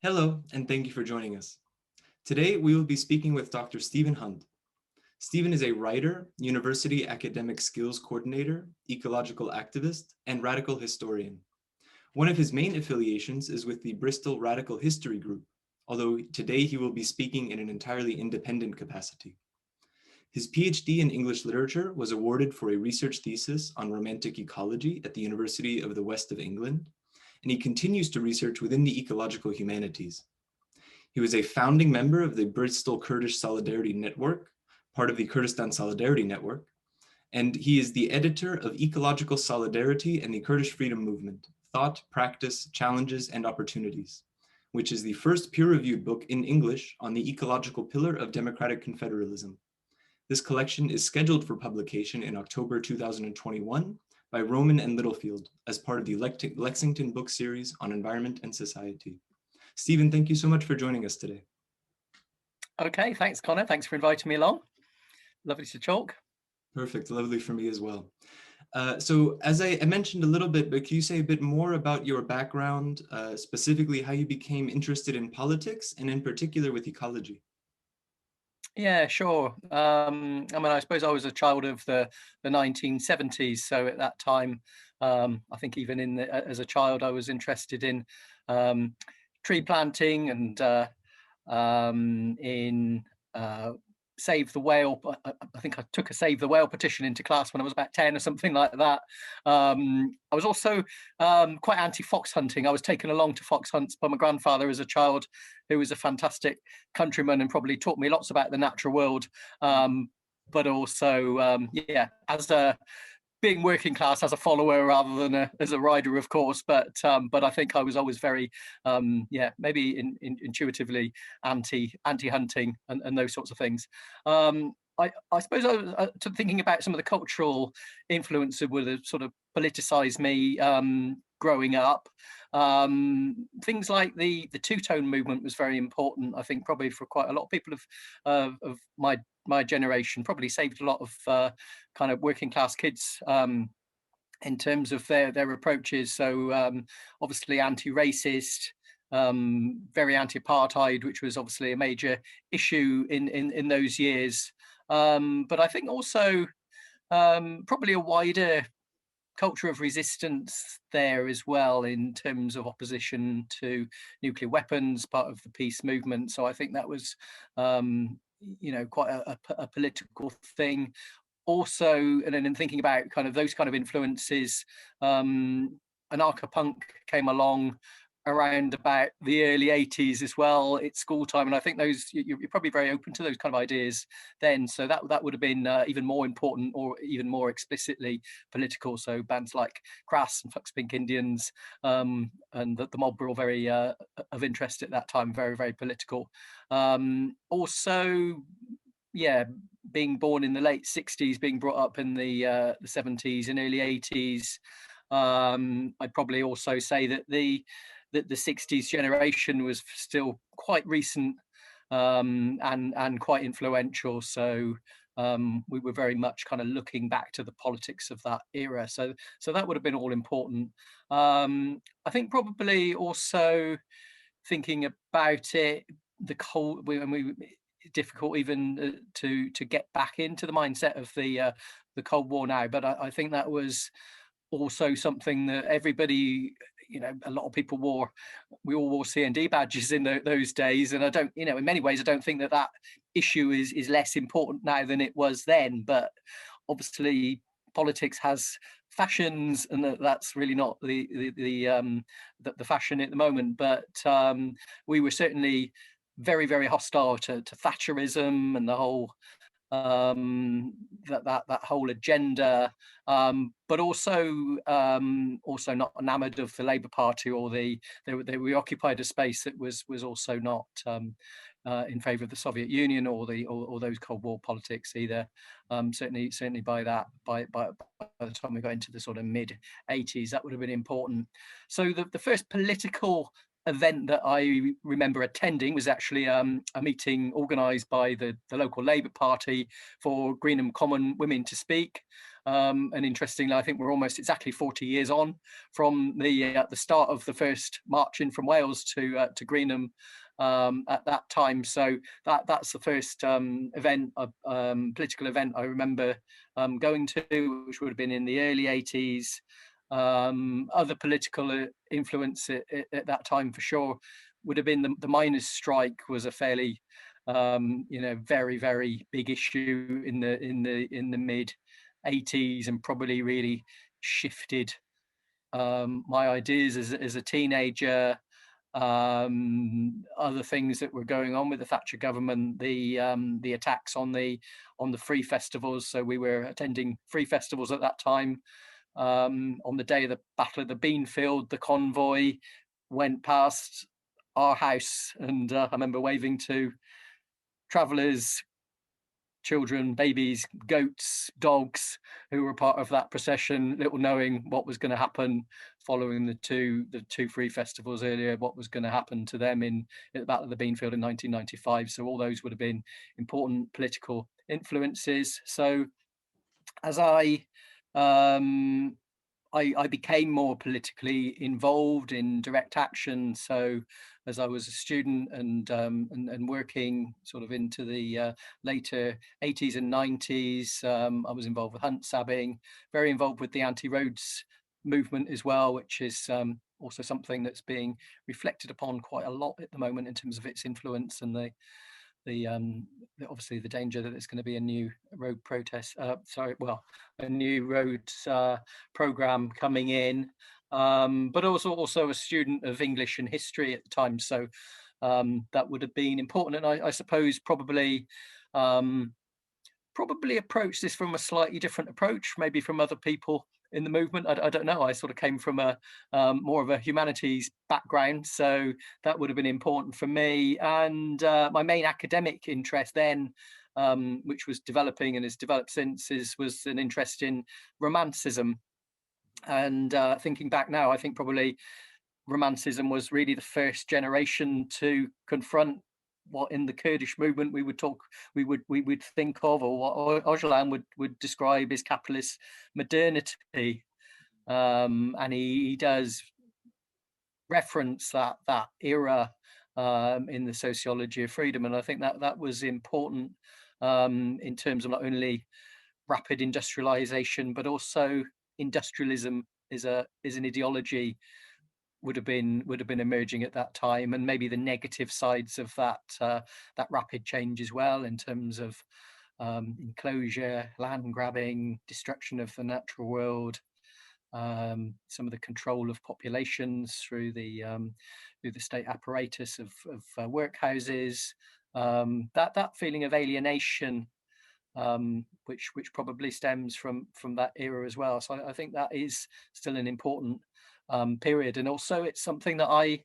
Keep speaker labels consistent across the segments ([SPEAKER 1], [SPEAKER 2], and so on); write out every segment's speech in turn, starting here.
[SPEAKER 1] Hello, and thank you for joining us. Today, we will be speaking with Dr. Stephen Hunt. Stephen is a writer, university academic skills coordinator, ecological activist, and radical historian. One of his main affiliations is with the Bristol Radical History Group, although today he will be speaking in an entirely independent capacity. His PhD in English literature was awarded for a research thesis on romantic ecology at the University of the West of England, and he continues to research within the ecological humanities. He was a founding member of the Bristol Kurdish Solidarity Network, part of the Kurdistan Solidarity Network, and he is the editor of Ecological Solidarity and the Kurdish Freedom Movement Thought, Practice, Challenges, and Opportunities, which is the first peer-reviewed book in English on the ecological pillar of democratic confederalism. This collection is scheduled for publication in October 2021 by Rowman and Littlefield as part of the Lexington book series on environment and society. Stephen, thank you so much for joining us today.
[SPEAKER 2] Okay, thanks, Connor. Thanks for inviting me along. Lovely to talk.
[SPEAKER 1] Perfect, lovely for me as well. So as I mentioned a little bit, but can you say a bit more about your background, specifically how you became interested in politics and in particular with ecology?
[SPEAKER 2] Yeah, sure. I suppose I was a child of the 1970s. So at that time, I think even as a child, I was interested in tree planting and in Save the Whale. I think I took a Save the Whale petition into class when I was about 10 or something like that. I was also quite anti-fox hunting. I was taken along to fox hunts by my grandfather as a child, who was a fantastic countryman and probably taught me lots about the natural world. But also, as a being working class as a follower rather than as a rider, of course, but I think I was always very maybe intuitively anti-hunting and those sorts of things. I suppose I was thinking about some of the cultural influence that would have sort of politicized me growing up. Things like the two-tone movement was very important, I think, probably for quite a lot of people of my generation. Probably saved a lot of kind of working class kids in terms of their approaches. So obviously anti-racist, very anti-apartheid, which was obviously a major issue in those years. But I think also probably a wider culture of resistance there as well, in terms of opposition to nuclear weapons, part of the peace movement. So I think that was quite a political thing. Also, and then in thinking about kind of those kind of influences, anarcho-punk came along around about the early 80s as well at school time, and I think those you're probably very open to those kind of ideas then, so that would have been even more important or even more explicitly political. So bands like Crass and Flux Pink Indians and the Mob were all very of interest at that time, very, very political. Also, yeah, being born in the late 60s, being brought up in the 70s and early 80s, I'd probably also say that the 60s generation was still quite recent and quite influential. So we were very much kind of looking back to the politics of that era. So that would have been all important. I think probably also thinking about it, difficult even to get back into the mindset of the Cold War now. But I think that was also something that everybody, a lot of people we all wore CND badges in those days. And I don't, in many ways, I don't think that issue is less important now than it was then. But obviously politics has fashions, and that's really not the fashion at the moment. But we were certainly very, very hostile to Thatcherism and the whole that whole agenda, but also not enamored of the Labour Party or they occupied a space that was also not in favour of the Soviet Union or those Cold War politics either. Certainly by the time we got into the sort of mid 80s, that would have been important. So the first political event that I remember attending was actually a meeting organised by the local Labour Party for Greenham Common Women to Speak. And interestingly, I think we're almost exactly 40 years on from the start of the first march in from Wales to Greenham at that time. So that's the first event, political event I remember going to, which would have been in the early 80s. Other political influence at that time, for sure, would have been the miners' strike. Was a fairly very, very big issue in the mid 80s, and probably really shifted my ideas as a teenager. Other things that were going on with the Thatcher government, the attacks on the free festivals. So we were attending free festivals at that time. On the day of the Battle of the Beanfield, the convoy went past our house, and I remember waving to travellers, children, babies, goats, dogs who were part of that procession, little knowing what was going to happen following the two free festivals earlier, what was going to happen to them in the Battle of the Beanfield in 1995. So all those would have been important political influences. So as I became more politically involved in direct action. So as I was a student and working sort of into the later 80s and 90s, I was involved with hunt sabbing, very involved with the anti-roads movement as well, which is also something that's being reflected upon quite a lot at the moment in terms of its influence and the obviously the danger that there's going to be a new road protest, a new roads program coming in, but also a student of English and history at the time, so that would have been important. And I suppose probably approach this from a slightly different approach, maybe from other people in the movement. I don't know. I sort of came from a more of a humanities background, so that would have been important for me. And my main academic interest then, which was developing and has developed since, was an interest in romanticism. And thinking back now, I think probably romanticism was really the first generation to confront what in the Kurdish movement we would think of, or what Öcalan would describe as capitalist modernity, and he does reference that era in the sociology of freedom, and I think that was important in terms of not only rapid industrialization but also industrialism is an ideology would have been emerging at that time, and maybe the negative sides of that rapid change as well, in terms of enclosure, land grabbing, destruction of the natural world, some of the control of populations through the state apparatus of workhouses, that feeling of alienation, which probably stems from that era as well. So I think that is still an important period, and also it's something that I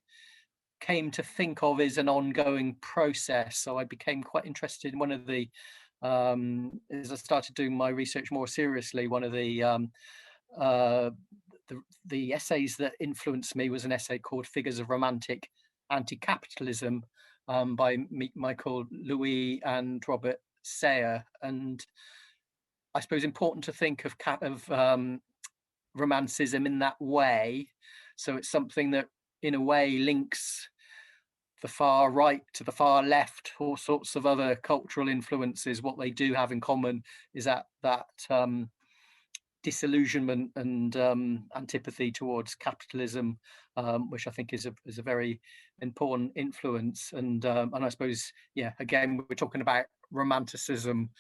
[SPEAKER 2] came to think of as an ongoing process. So I became quite interested in one of the as I started doing my research more seriously, one of the essays that influenced me was an essay called Figures of Romantic Anti-Capitalism by Michael Louis and Robert Sayer. And I suppose important to think of romanticism in that way. So it's something that in a way links the far right to the far left, all sorts of other cultural influences. What they do have in common is that disillusionment and antipathy towards capitalism, which I think is a very important influence. And I suppose, yeah, again, we're talking about romanticism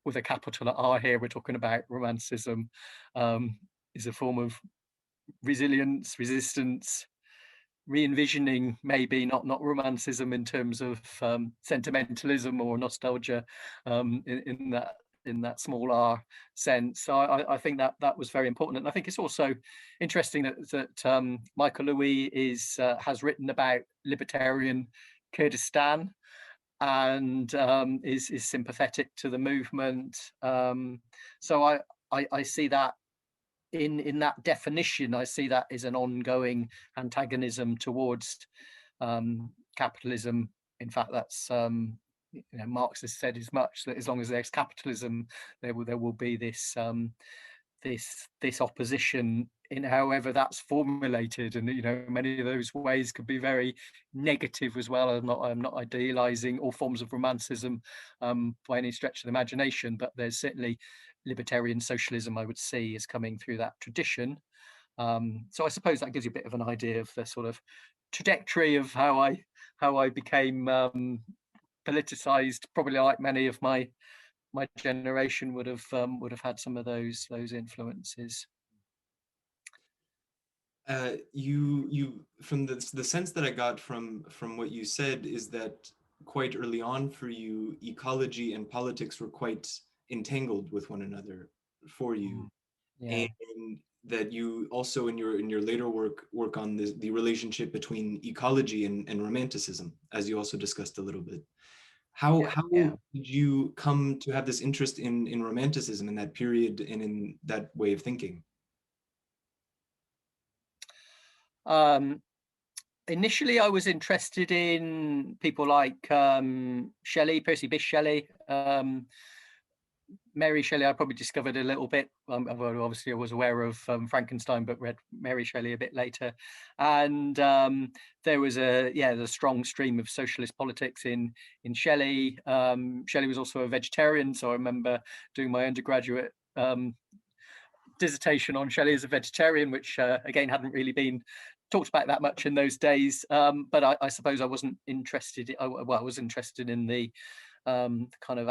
[SPEAKER 2] with a capital R here. We're talking about romanticism is a form of resilience, resistance, re-envisioning, maybe not romanticism in terms of sentimentalism or nostalgia in that small r sense. So I think that was very important. And I think it's also interesting that Michael Louis has written about libertarian Kurdistan and is sympathetic to the movement. So I see that in that definition, I see that as an ongoing antagonism towards capitalism. In fact, that's Marx has said as much, that as long as there's capitalism, there will be this this opposition in however that's formulated, and many of those ways could be very negative as well. I'm not idealizing all forms of romanticism by any stretch of the imagination, but there's certainly libertarian socialism I would see is coming through that tradition. So I suppose that gives you a bit of an idea of the sort of trajectory of how I became politicized, probably like many of my generation would have had some of those influences.
[SPEAKER 1] You from the sense that I got from what you said is that quite early on for you, ecology and politics were quite entangled with one another for you,
[SPEAKER 2] Yeah.
[SPEAKER 1] and that you also in your later work on the relationship between ecology and romanticism, as you also discussed a little bit. How
[SPEAKER 2] Yeah.
[SPEAKER 1] did you come to have this interest in romanticism in that period and in that way of thinking?
[SPEAKER 2] Initially, I was interested in people like Shelley, Percy Bysshe Shelley, Mary Shelley. I probably discovered a little bit. Obviously, I was aware of Frankenstein, but read Mary Shelley a bit later. And there was the strong stream of socialist politics in Shelley. Shelley was also a vegetarian, so I remember doing my undergraduate dissertation on Shelley as a vegetarian, which again hadn't really been talked about that much in those days. But I suppose I wasn't interested. I was interested in the kind of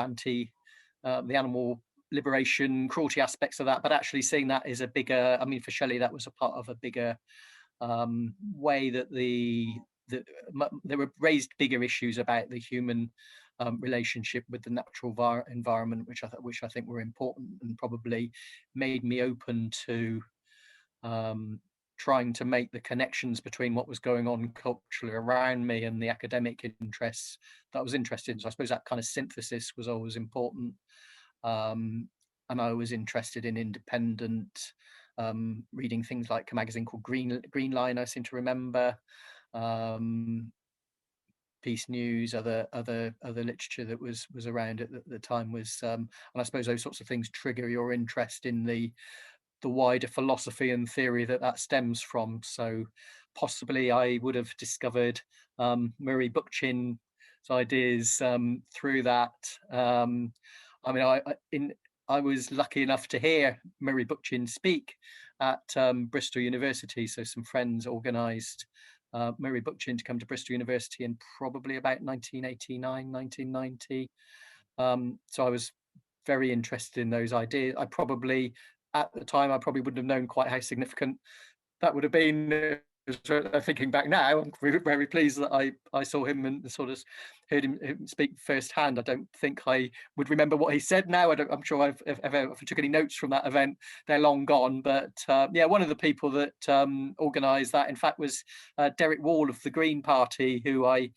[SPEAKER 2] the animal liberation, cruelty aspects of that, but actually seeing that as a bigger. I mean, for Shelley, that was a part of a bigger way that there were raised bigger issues about the human relationship with the natural environment, which I think were important and probably made me open to trying to make the connections between what was going on culturally around me and the academic interests that I was interested in. So I suppose that kind of synthesis was always important. And I was interested in independent reading things like a magazine called Green Line, I seem to remember. Peace News, other literature that was around at the time was, and I suppose those sorts of things trigger your interest in the wider philosophy and theory that stems from. So possibly I would have discovered Murray Bookchin's ideas through that. I mean, I was lucky enough to hear Murray Bookchin speak at Bristol University. So some friends organised Murray Bookchin to come to Bristol University in probably about 1989, 1990. So I was very interested in those ideas. At the time, I probably wouldn't have known quite how significant that would have been. Thinking back now, I'm very pleased that I saw him and sort of heard him speak firsthand. I don't think I would remember what he said now. I'm sure if I took any notes from that event, they're long gone. But one of the people that organised that, in fact, was Derek Wall of the Green Party, who I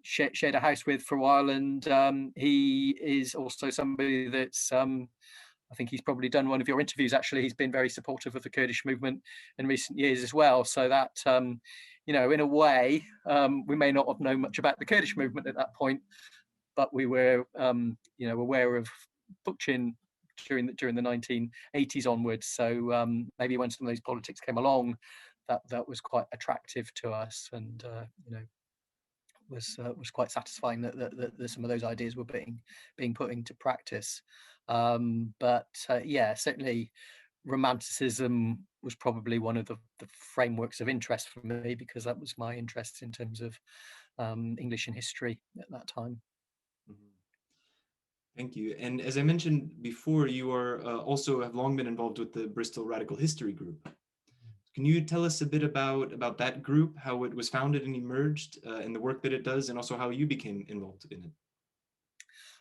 [SPEAKER 2] shared a house with for a while, and he is also somebody that's I think he's probably done one of your interviews. Actually, he's been very supportive of the Kurdish movement in recent years as well. So that, in a way, we may not have known much about the Kurdish movement at that point, but we were, aware of Bookchin during the 1980s onwards. So maybe when some of those politics came along, that was quite attractive to us, and was quite satisfying that some of those ideas were being put into practice. Certainly romanticism was probably one of the frameworks of interest for me, because that was my interest in terms of English and history at that time.
[SPEAKER 1] Mhm. Thank you. And as I mentioned before, you are also have long been involved with the Bristol Radical History Group. Can you tell us a bit about that group, how it was founded and emerged, and the work that it does, and also how you became involved in it?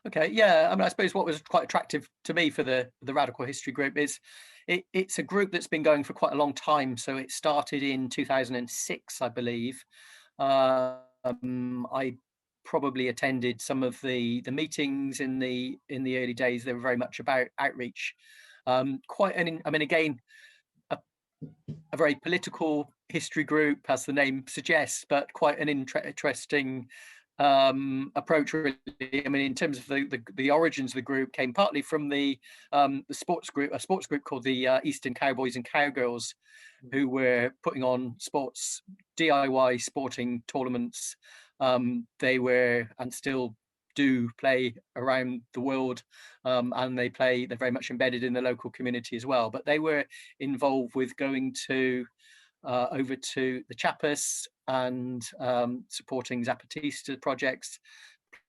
[SPEAKER 2] Okay, yeah. I mean, I suppose what was quite attractive to me for the Radical History Group is it's a group that's been going for quite a long time. So it started in 2006, I believe. I probably attended some of the meetings in the early days. They were very much about outreach. Again, a very political history group, as the name suggests, but quite an interesting approach, really. I mean, in terms of the origins of the group, came partly from the sports group, a sports group called the Eastern Cowboys and Cowgirls, who were putting on sports, DIY sporting tournaments. They were, and still do, play around the world, and they're very much embedded in the local community as well. But they were involved with going to over to the Chiapas and supporting Zapatista projects,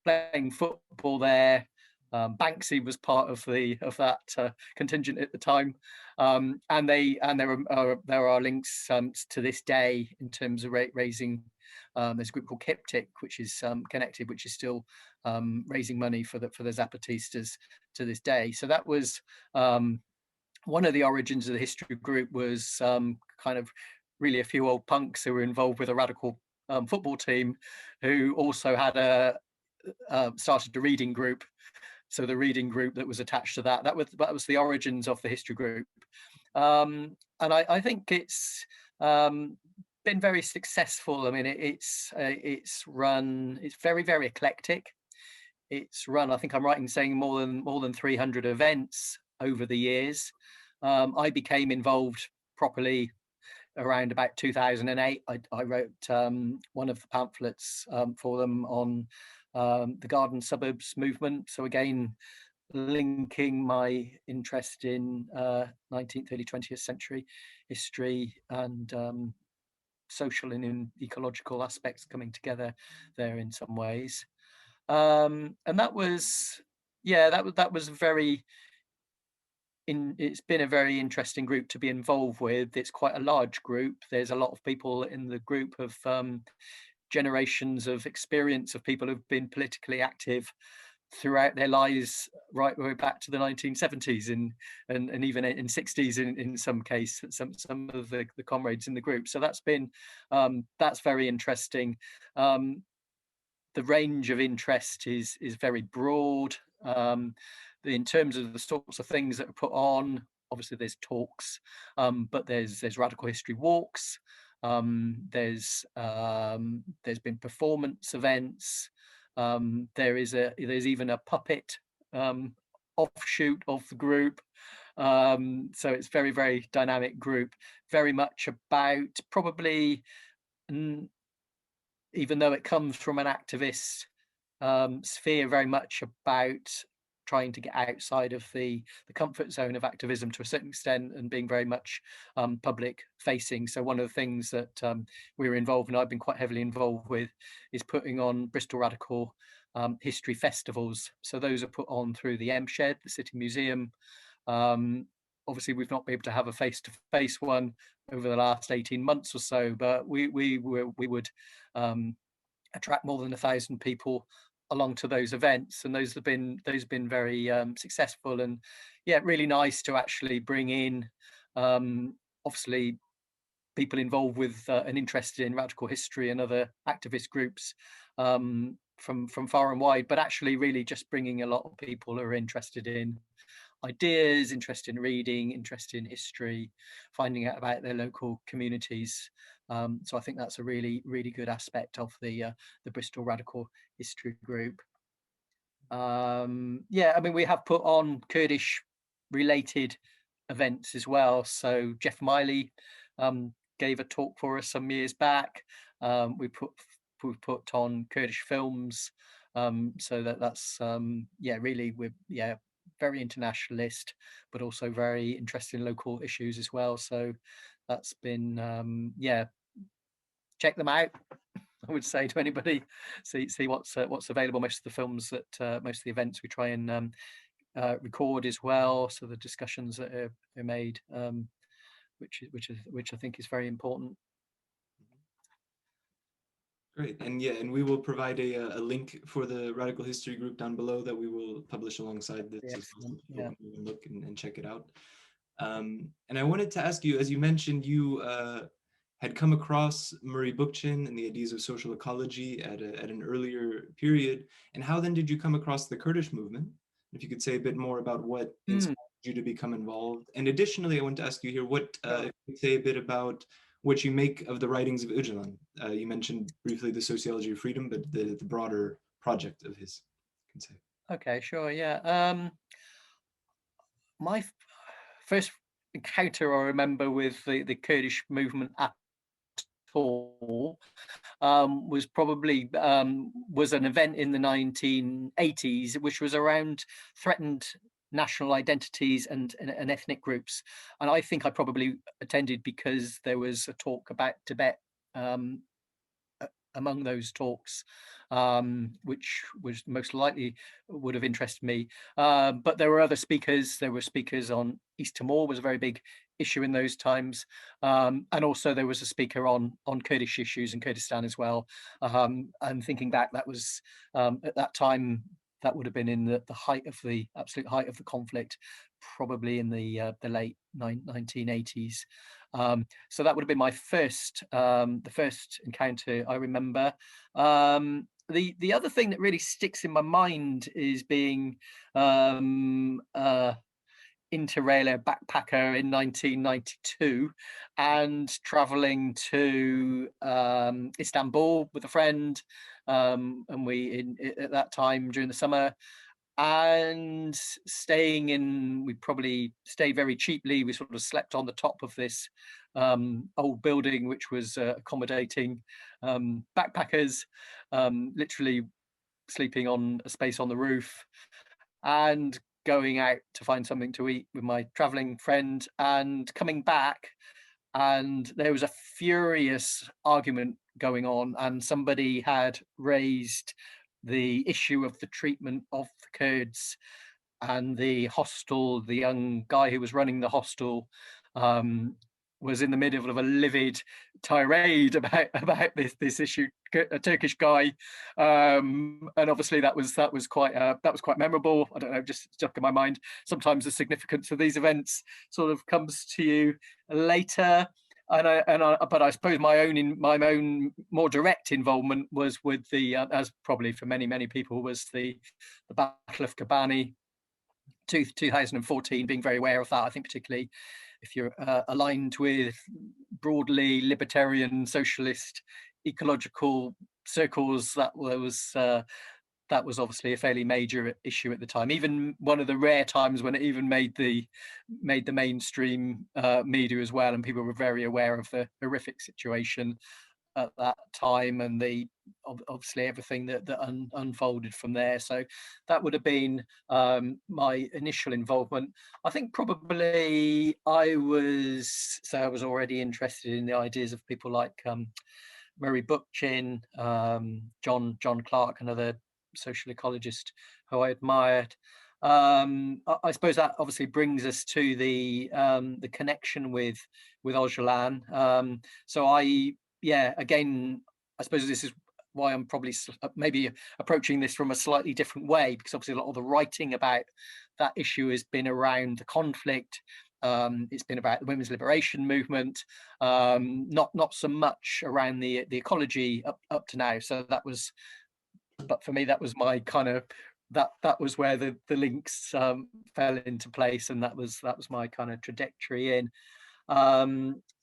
[SPEAKER 2] playing football there. Banksy was part of that contingent at the time, and there are links to this day in terms of raising. There's a group called Kiptic, which is connected, which is still raising money for the Zapatistas to this day. So that was one of the origins of the history group. Was kind of really a few old punks who were involved with a radical football team, who also had started a reading group. So the reading group that was attached to that was the origins of the history group. And I think it's been very successful. I mean, it's very, very eclectic. It's run, I think I'm right in saying, more than 300 events over the years. I became involved properly around about 2008. I wrote one of the pamphlets for them on the garden suburbs movement. So again, linking my interest in 19th, early 20th century history and social and in ecological aspects coming together there in some ways. And that was, that was very. It's been a very interesting group to be involved with. It's quite a large group. There's a lot of people in the group of generations of experience of people who've been politically active throughout their lives, right way back to the 1970s and even in 60s in some case, some of the comrades in the group. So that's very interesting. The range of interest is very broad. In terms of the sorts of things that are put on, obviously there's talks, but there's radical history walks. There's been performance events. There's even a puppet offshoot of the group. So it's very, very dynamic group. Very much about, probably, even though it comes from an activist sphere, very much about trying to get outside of the comfort zone of activism to a certain extent, and being very much public facing. So one of the things that we were involved in, I've been quite heavily involved with, is putting on Bristol Radical History festivals. So those are put on through the M Shed, the City Museum. Obviously, we've not been able to have a face-to-face one over the last 18 months or so, but we would attract more than 1,000 people along to those events, and those have been very successful. And really nice to actually bring in obviously people involved with and interested in radical history and other activist groups from far and wide, but actually really just bringing a lot of people who are interested in ideas, interested in reading, interested in history, finding out about their local communities. So I think that's a really, really good aspect of the Bristol Radical History Group. I mean, we have put on Kurdish related events as well. So Jeff Miley gave a talk for us some years back. We've put on Kurdish films. So that's really, we're very internationalist, but also very interested in local issues as well. So that's been check them out. I would say to anybody, see what's available. Most of the films that most of the events we try and record as well. So the discussions that are made, which I think is very important.
[SPEAKER 1] Great, and we will provide a link for the Radical History Group down below that we will publish alongside this.
[SPEAKER 2] Yes,
[SPEAKER 1] as well, so people can look and check it out. And I wanted to ask you, as you mentioned, you had come across Murray Bookchin and the ideas of social ecology at an earlier period, and how then did you come across the Kurdish movement? If you could say a bit more about what inspired you to become involved. And additionally, I want to ask you here, if you could say a bit about what you make of the writings of Öcalan. You mentioned briefly the sociology of freedom, but the broader project of his, you can say.
[SPEAKER 2] Okay, sure, yeah. My first encounter I remember with the Kurdish movement at all was probably was an event in the 1980s, which was around threatened national identities and ethnic groups. And I think I probably attended because there was a talk about Tibet among those talks, which was most likely would have interested me. But there were other speakers. There were speakers on East Timor, was a very big issue in those times, and also there was a speaker on Kurdish issues in Kurdistan as well. And thinking back, that was at that time, that would have been in the height of the absolute height of the conflict, probably in the late 1980s. So that would have been my first, the first encounter I remember. The other thing that really sticks in my mind is being interrailer backpacker in 1992 and traveling to Istanbul with a friend, and we at that time during the summer, and we probably stayed very cheaply. We sort of slept on the top of this old building which was accommodating backpackers, literally sleeping on a space on the roof, and going out to find something to eat with my traveling friend, and coming back, and there was a furious argument going on, and somebody had raised the issue of the treatment of the Kurds, and the hostel, the young guy who was running the hostel, was in the middle of a livid tirade about this issue, a Turkish guy, and obviously that was quite memorable. I don't know, just stuck in my mind. Sometimes the significance of these events sort of comes to you later. But I suppose my own more direct involvement was with the, as probably for many people, was the Battle of Kobani, 2014, being very aware of that. I think particularly if you're aligned with broadly libertarian, socialist, ecological circles, that was obviously a fairly major issue at the time. Even one of the rare times when it even made the mainstream media as well, and people were very aware of the horrific situation at that time, and obviously everything that unfolded from there. So that would have been my initial involvement. I think probably I was already interested in the ideas of people like Murray Bookchin, John Clark, another social ecologist who I admired. I suppose that obviously brings us to the connection with Öcalan. Again, I suppose this is why I'm probably maybe approaching this from a slightly different way, because obviously a lot of the writing about that issue has been around the conflict. It's been about the women's liberation movement, not so much around the ecology up to now. So that was, but for me, that was my kind of, that was where the links fell into place, and that was my kind of trajectory in.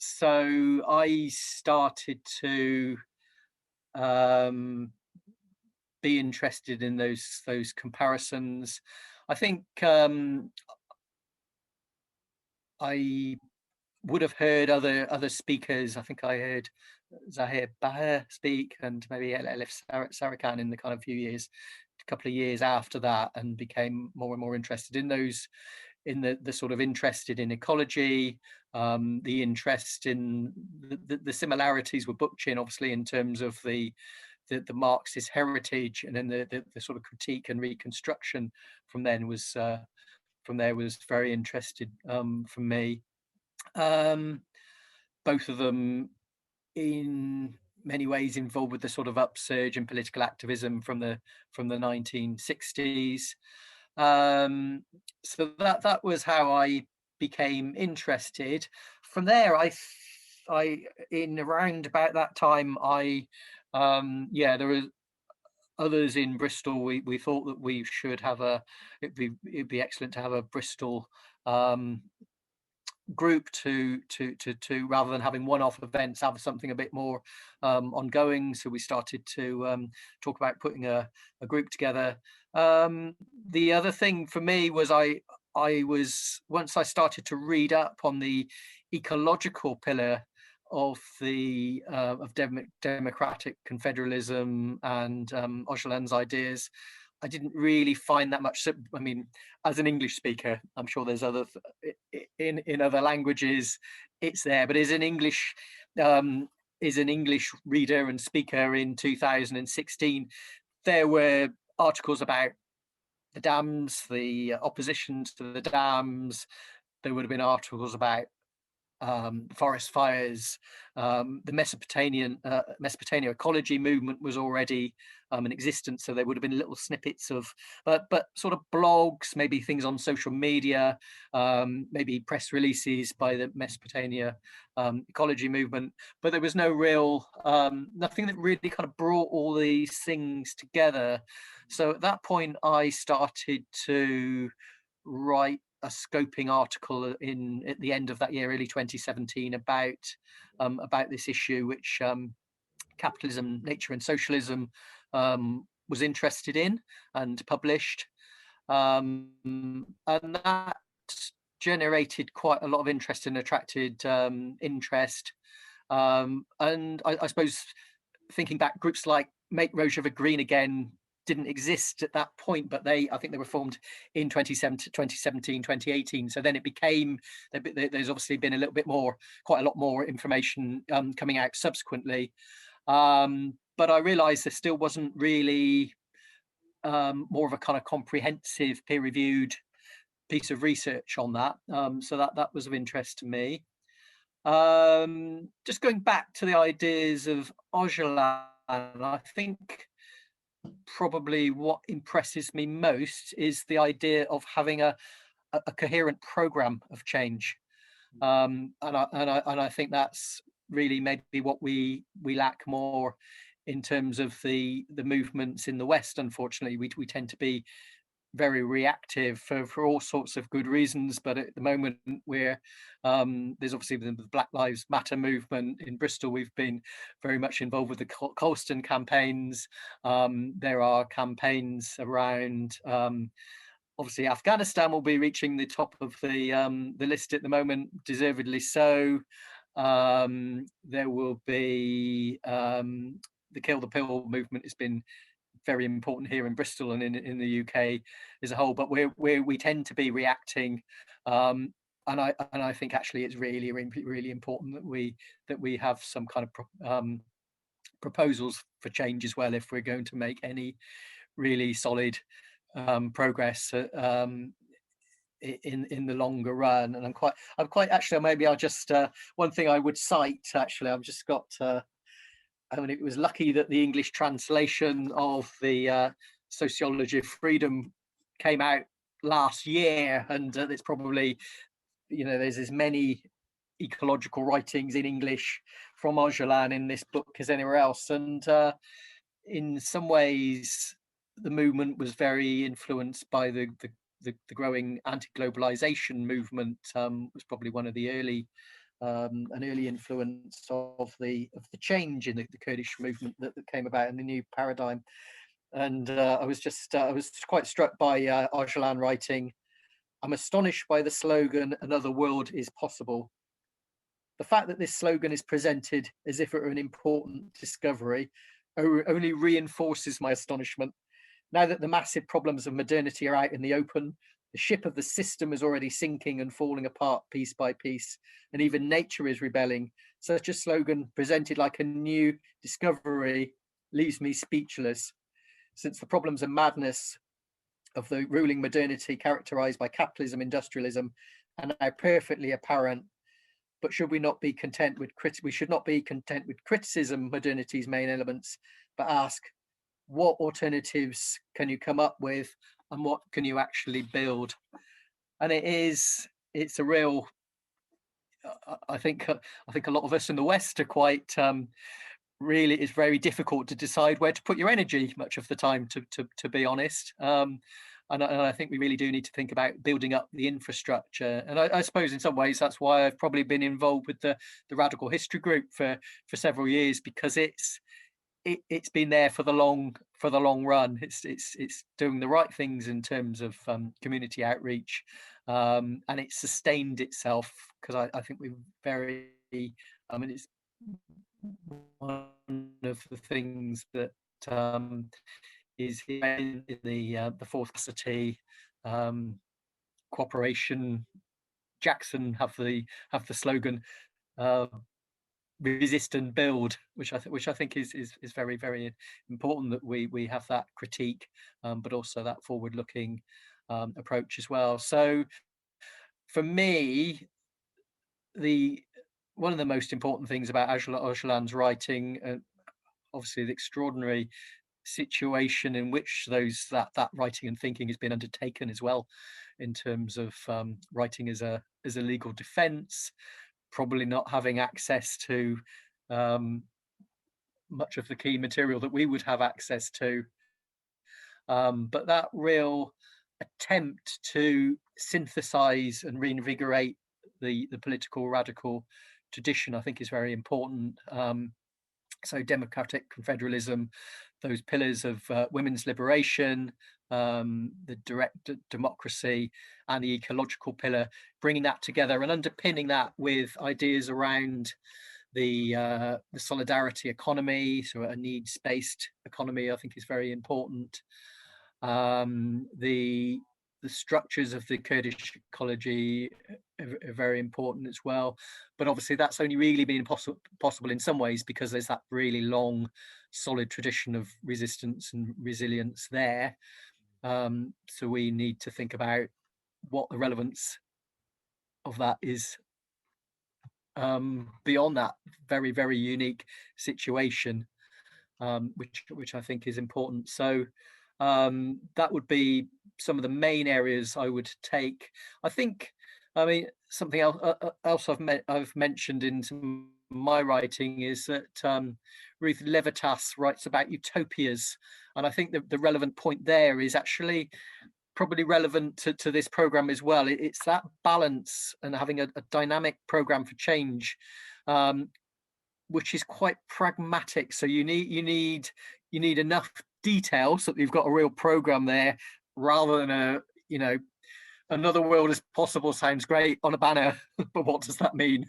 [SPEAKER 2] So I started to be interested in those comparisons. I think I would have heard other speakers. I think I heard Zahir Bahir speak, and maybe Elif Sarakan in the kind of couple of years after that, and became more and more interested in those, in the sort of interested in ecology, the interest in the similarities with Bookchin, obviously, in terms of the Marxist heritage, and then the sort of critique and reconstruction from then was very interested for me. Both of them in many ways involved with the sort of upsurge in political activism from the 1960s. So that was how I became interested. From there, I in around about that time, there were others in Bristol. We thought that we should have it'd be excellent to have a Bristol group to rather than having one-off events, have something a bit more ongoing. So we started to talk about putting a group together. The other thing for me was once I started to read up on the ecological pillar of the of democratic confederalism and Öcalan's ideas, I didn't really find that much. I mean, as an English speaker, I'm sure there's other in other languages, it's there. But as an English reader and speaker in 2016, there were articles about the dams, the opposition to the dams. There would have been articles about forest fires. The Mesopotamia ecology movement was already in existence, so there would have been little snippets of, but sort of blogs, maybe things on social media, maybe press releases by the Mesopotamia ecology movement. But there was no real, nothing that really kind of brought all these things together. So at that point, I started to write a scoping article at the end of that year, early 2017, about this issue, which Capitalism, Nature and Socialism was interested in and published, and that generated quite a lot of interest and attracted interest. And I suppose, thinking back, groups like Make Rojava Green Again didn't exist at that point, but I think they were formed in 2017, 2018. So then it became, there's obviously been a little bit more, quite a lot more information coming out subsequently. But I realized there still wasn't really more of a kind of comprehensive peer-reviewed piece of research on that. So that was of interest to me. Just going back to the ideas of Öcalan, I think probably what impresses me most is the idea of having a coherent program of change, and I think that's really maybe what we lack more in terms of the movements in the West. Unfortunately, we tend to be very reactive for all sorts of good reasons, but at the moment we're there's obviously the Black Lives Matter movement in Bristol. We've been very much involved with the Colston campaigns. There are campaigns around, obviously Afghanistan will be reaching the top of the list at the moment, deservedly so. There will be the Kill the Pill movement has been very important here in Bristol and in the UK as a whole, but we tend to be reacting, and I think actually it's really important that we have some kind of proposals for change as well, if we're going to make any really solid progress in the longer run. And I'm quite actually, maybe I'll just one thing I would cite, actually, I've just got I mean, it was lucky that the English translation of the Sociology of Freedom came out last year, and it's probably, there's as many ecological writings in English from Öcalan in this book as anywhere else. And in some ways, the movement was very influenced by the growing anti-globalization movement. Was probably one of the an early influence of the change in the Kurdish movement that came about in the new paradigm. And I was quite struck by Öcalan writing, "I'm astonished by the slogan, 'Another world is possible.' The fact that this slogan is presented as if it were an important discovery only reinforces my astonishment. Now that the massive problems of modernity are out in the open, the ship of the system is already sinking and falling apart piece by piece, and even nature is rebelling. Such a slogan presented like a new discovery leaves me speechless, since the problems and madness of the ruling modernity characterized by capitalism, industrialism, are now perfectly apparent. But should we not be content with criticism, modernity's main elements, but ask, what alternatives can you come up with, and what can you actually build?" And it's a real, I think a lot of us in the West are quite really, it's very difficult to decide where to put your energy much of the time, to be honest. and I think we really do need to think about building up the infrastructure. And I suppose in some ways that's why I've probably been involved with the Radical History Group for several years, because it's been there for the long run. It's doing the right things in terms of community outreach, and it's sustained itself, because I think we're very, I mean, it's one of the things that is in the fourth capacity, cooperation. Jackson have the slogan, resist and build, which I think is very, very important, that we have that critique, but also that forward-looking approach as well. So for me, one of the most important things about Öcalan's writing, obviously the extraordinary situation in which that writing and thinking has been undertaken as well, in terms of writing as a legal defense, probably not having access to much of the key material that we would have access to, but that real attempt to synthesize and reinvigorate the political radical tradition, I think, is very important. So democratic confederalism, those pillars of women's liberation, the direct democracy, and the ecological pillar, bringing that together and underpinning that with ideas around the solidarity economy, so a needs-based economy, I think is very important. The structures of the Kurdish ecology are very important as well, but obviously that's only really been possible in some ways because there's that really long, solid tradition of resistance and resilience there. So we need to think about what the relevance of that is beyond that very, very unique situation, which I think is important. So that would be some of the main areas I would take. I think, I mean, something else I've mentioned in some of my writing is that Ruth Levitas writes about utopias, and I think the relevant point there is actually probably relevant to this program as well. It's that balance and having a dynamic program for change, which is quite pragmatic. So you need enough detail so that you've got a real program there, rather than another world as possible sounds great on a banner, but what does that mean?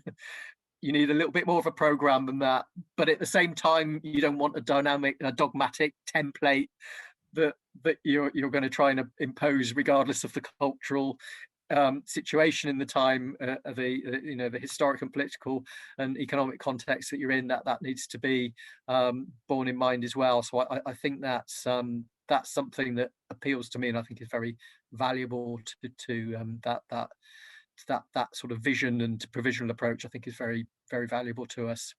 [SPEAKER 2] You need a little bit more of a program than that, but at the same time you don't want a dogmatic template that you're going to try and impose regardless of the cultural situation in the time, the historic and political and economic context that you're in. That needs to be borne in mind as well. So I think that's something that appeals to me, and I think is very valuable to that sort of vision and provisional approach. I think is very, very valuable to us.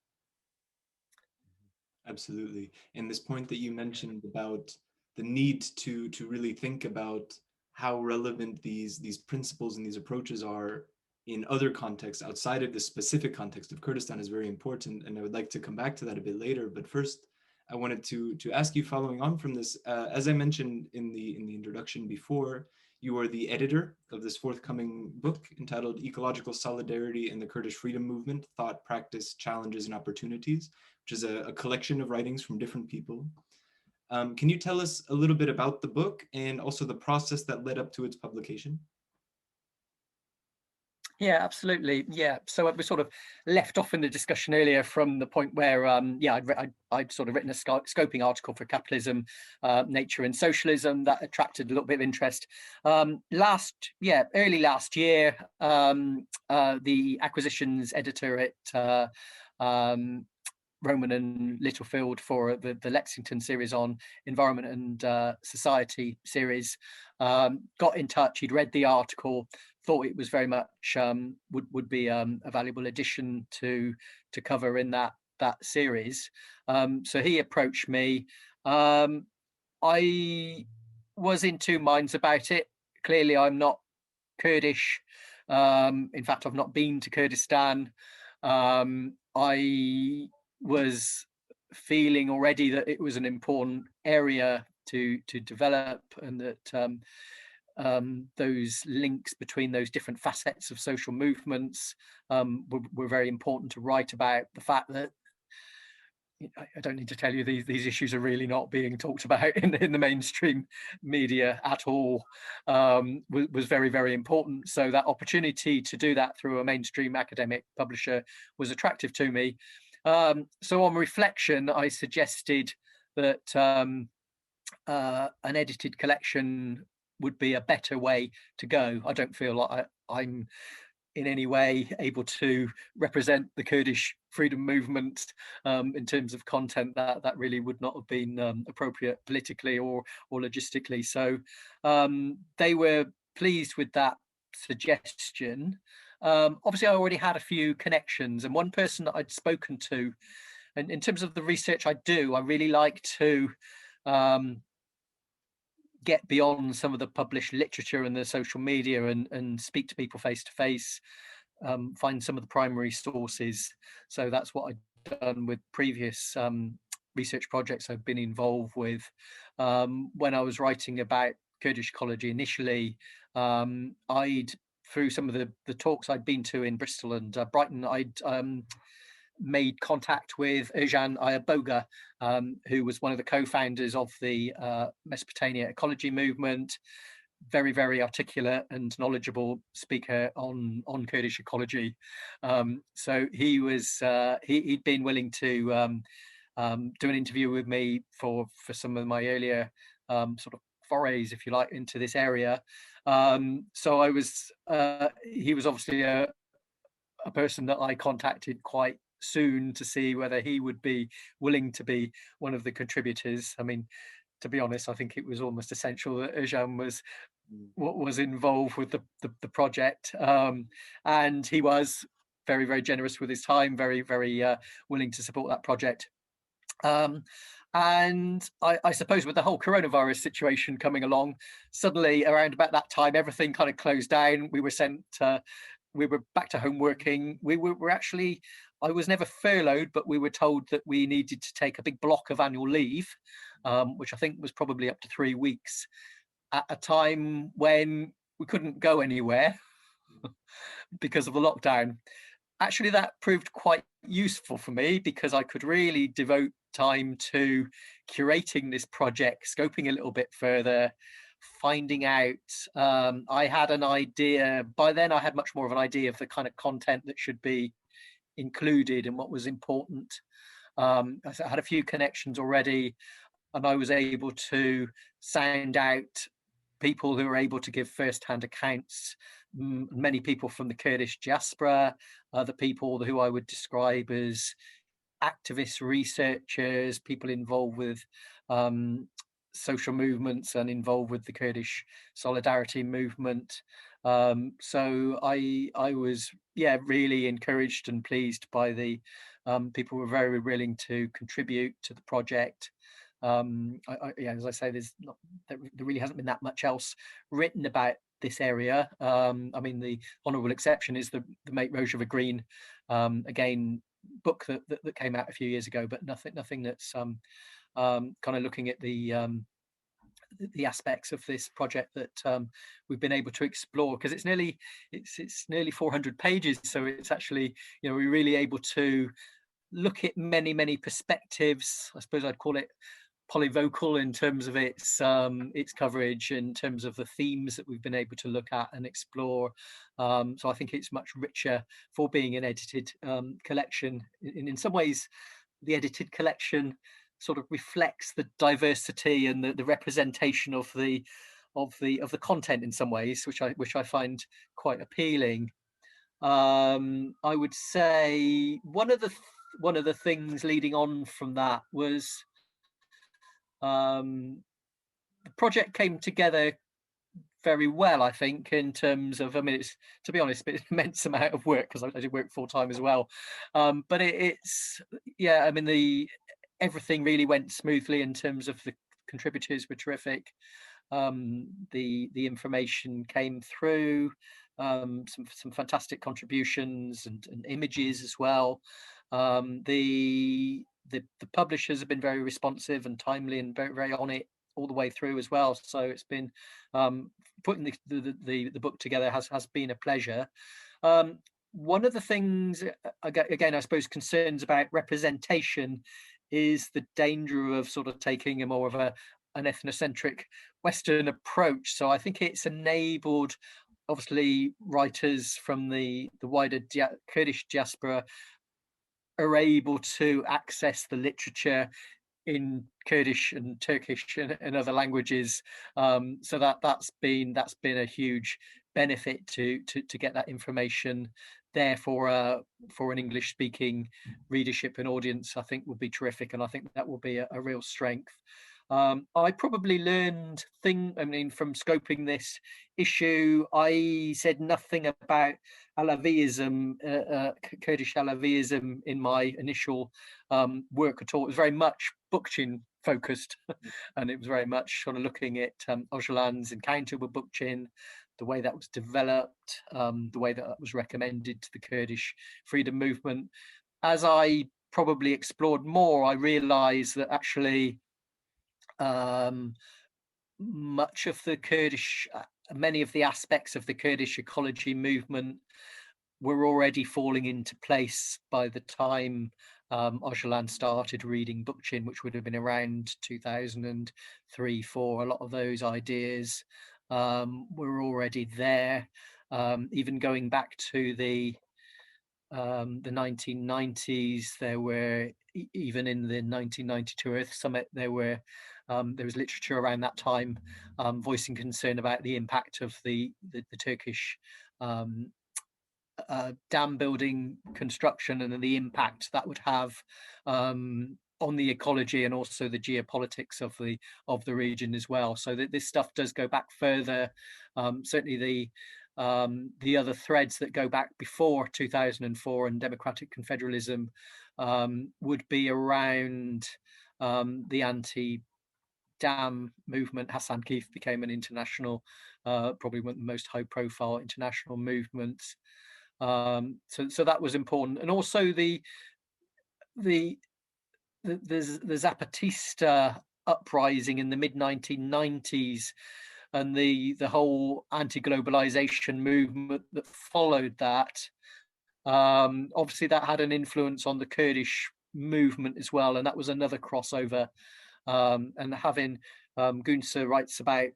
[SPEAKER 1] Absolutely. And this point that you mentioned about the need to really think about how relevant these principles and these approaches are in other contexts outside of the specific context of Kurdistan is very important. And I would like to come back to that a bit later. But first, I wanted to ask you, following on from this, as I mentioned in the introduction before, you are the editor of this forthcoming book entitled Ecological Solidarity and the Kurdish Freedom Movement Thought, Practice, Challenges, and Opportunities, which is a collection of writings from different people. Can you tell us a little bit about the book and also the process that led up to its publication?
[SPEAKER 2] Yeah, absolutely. Yeah, so we sort of left off in the discussion earlier from the point where, I'd sort of written a scoping article for capitalism, nature and socialism that attracted a little bit of interest. Early last year, the acquisitions editor at Roman and Littlefield for the Lexington series on environment and society series, got in touch. He'd read the article, thought it was very much would be a valuable addition to cover in that series. So he approached me. I was in two minds about it. Clearly, I'm not Kurdish. In fact, I've not been to Kurdistan. I was feeling already that it was an important area to develop, and that those links between those different facets of social movements were very important to write about. The fact that I don't need to tell you these issues are really not being talked about in the mainstream media at all, was very, very important. So that opportunity to do that through a mainstream academic publisher was attractive to me. So on reflection, I suggested that an edited collection would be a better way to go. I don't feel like I'm in any way able to represent the Kurdish freedom movement in terms of content. That really would not have been appropriate politically or logistically. So they were pleased with that suggestion. Obviously, I already had a few connections, and one person that I'd spoken to, and in terms of the research I do, I really like to get beyond some of the published literature and the social media and speak to people face to face, find some of the primary sources. So that's what I've done with previous research projects I've been involved with. When I was writing about Kurdish ecology initially, through some of the talks I'd been to in Bristol and Brighton, I'd made contact with Ercan Ayaboga, who was one of the co-founders of the Mesopotamia Ecology movement, very, very articulate and knowledgeable speaker on Kurdish ecology. So he was he'd been willing to do an interview with me for some of my earlier sort of forays, if you like, into this area. So I was he was obviously a person that I contacted quite soon to see whether he would be willing to be one of the contributors. I mean, to be honest, I think it was almost essential that Ercan was involved with the project, and he was very, very generous with his time, very, very willing to support that project. And I suppose with the whole coronavirus situation coming along, suddenly around about that time, everything kind of closed down. We were sent we were back to home working. We were actually, I was never furloughed, but we were told that we needed to take a big block of annual leave, which I think was probably up to 3 weeks, at a time when we couldn't go anywhere because of the lockdown. Actually, that proved quite useful for me because I could really devote time to curating this project, scoping a little bit further, finding out. I had an idea, by then I had much more of an idea of the kind of content that should be included and what was important. I had a few connections already, and I was able to sound out people who were able to give first-hand accounts, many people from the Kurdish diaspora, other people who I would describe as activists, researchers, people involved with social movements and involved with the Kurdish Solidarity movement. So I was, really encouraged and pleased by the people who were very willing to contribute to the project. As I say, there really hasn't been that much else written about this area. I mean, the honourable exception is the Mate Rojava Green, again, book that came out a few years ago, but nothing that's kind of looking at the aspects of this project that we've been able to explore, because it's nearly 400 pages, so it's actually, we're really able to look at many perspectives. I suppose I'd call it polyvocal in terms of its coverage, in terms of the themes that we've been able to look at and explore. So I think it's much richer for being an edited collection. In some ways, the edited collection sort of reflects the diversity and the representation of the content in some ways, which I find quite appealing. I would say one of the things leading on from that was the project came together very well, I think, in terms of, I mean, it's, to be honest, it's an immense amount of work because I did work full time as well. But everything really went smoothly in terms of the contributors were terrific. The information came through, some fantastic contributions and images as well. The publishers have been very responsive and timely and very, very on it all the way through as well. So it's been putting the book together has been a pleasure. One of the things, again, I suppose, concerns about representation is the danger of sort of taking a more of an ethnocentric Western approach. So I think it's enabled, obviously, writers from the wider Kurdish diaspora are able to access the literature in Kurdish and Turkish and other languages. So that's been a huge benefit to get that information there for an English speaking readership and audience. I think will be terrific, and I think that will be a real strength. I probably learned from scoping this issue, I said nothing about Alavism, Kurdish Alavism in my initial work at all. It was very much Bookchin focused, and it was very much sort of looking at Öcalan's encounter with Bookchin, the way that was developed, the way that was recommended to the Kurdish Freedom Movement. As I probably explored more, I realized that actually much of the Kurdish, many of the aspects of the Kurdish ecology movement were already falling into place by the time Öcalan started reading Bookchin, which would have been around 2003-4. A lot of those ideas were already there, even going back to the 1990s. There were, even in the 1992 Earth Summit, there was literature around that time voicing concern about the impact of the Turkish dam building construction and the impact that would have on the ecology and also the geopolitics of the region as well. So that this stuff does go back further. Certainly the other threads that go back before 2004 and democratic confederalism would be around the anti-dam movement. Hassan Keith became an international, probably one of the most high-profile international movements. So that was important, and also the Zapatista uprising in the mid-1990s and the whole anti-globalization movement that followed that. Obviously, that had an influence on the Kurdish movement as well, and that was another crossover. And having Gunsa writes about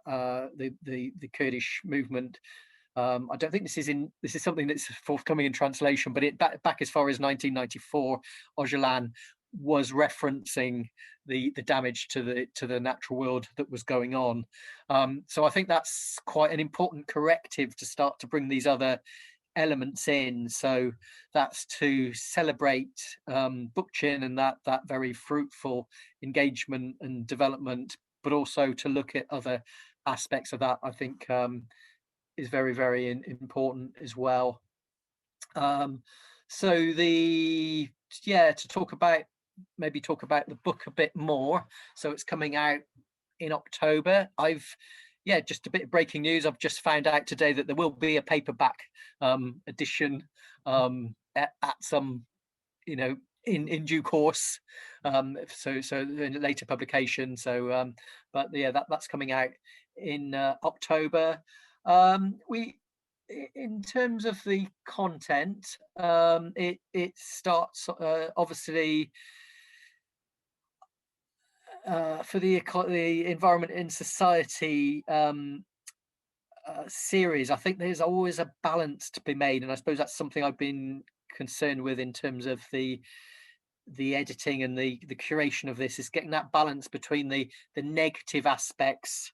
[SPEAKER 2] the Kurdish movement. I don't think this is something that's forthcoming in translation, but back as far as 1994, Öcalan was referencing the damage to the natural world that was going on. So I think that's quite an important corrective to start to bring these other elements in. So that's to celebrate Bookchin and that very fruitful engagement and development, but also to look at other aspects of that, I think is very, very important as well. So to talk about the book a bit more. So it's coming out in October. Just a bit of breaking news. I've just found out today that there will be a paperback edition at some, in due course. So in a later publication. So, that's coming out in October. In terms of the content, it starts obviously for the Environment in Society series. I think there's always a balance to be made, and I suppose that's something I've been concerned with in terms of the editing and the curation of this, is getting that balance between the negative aspects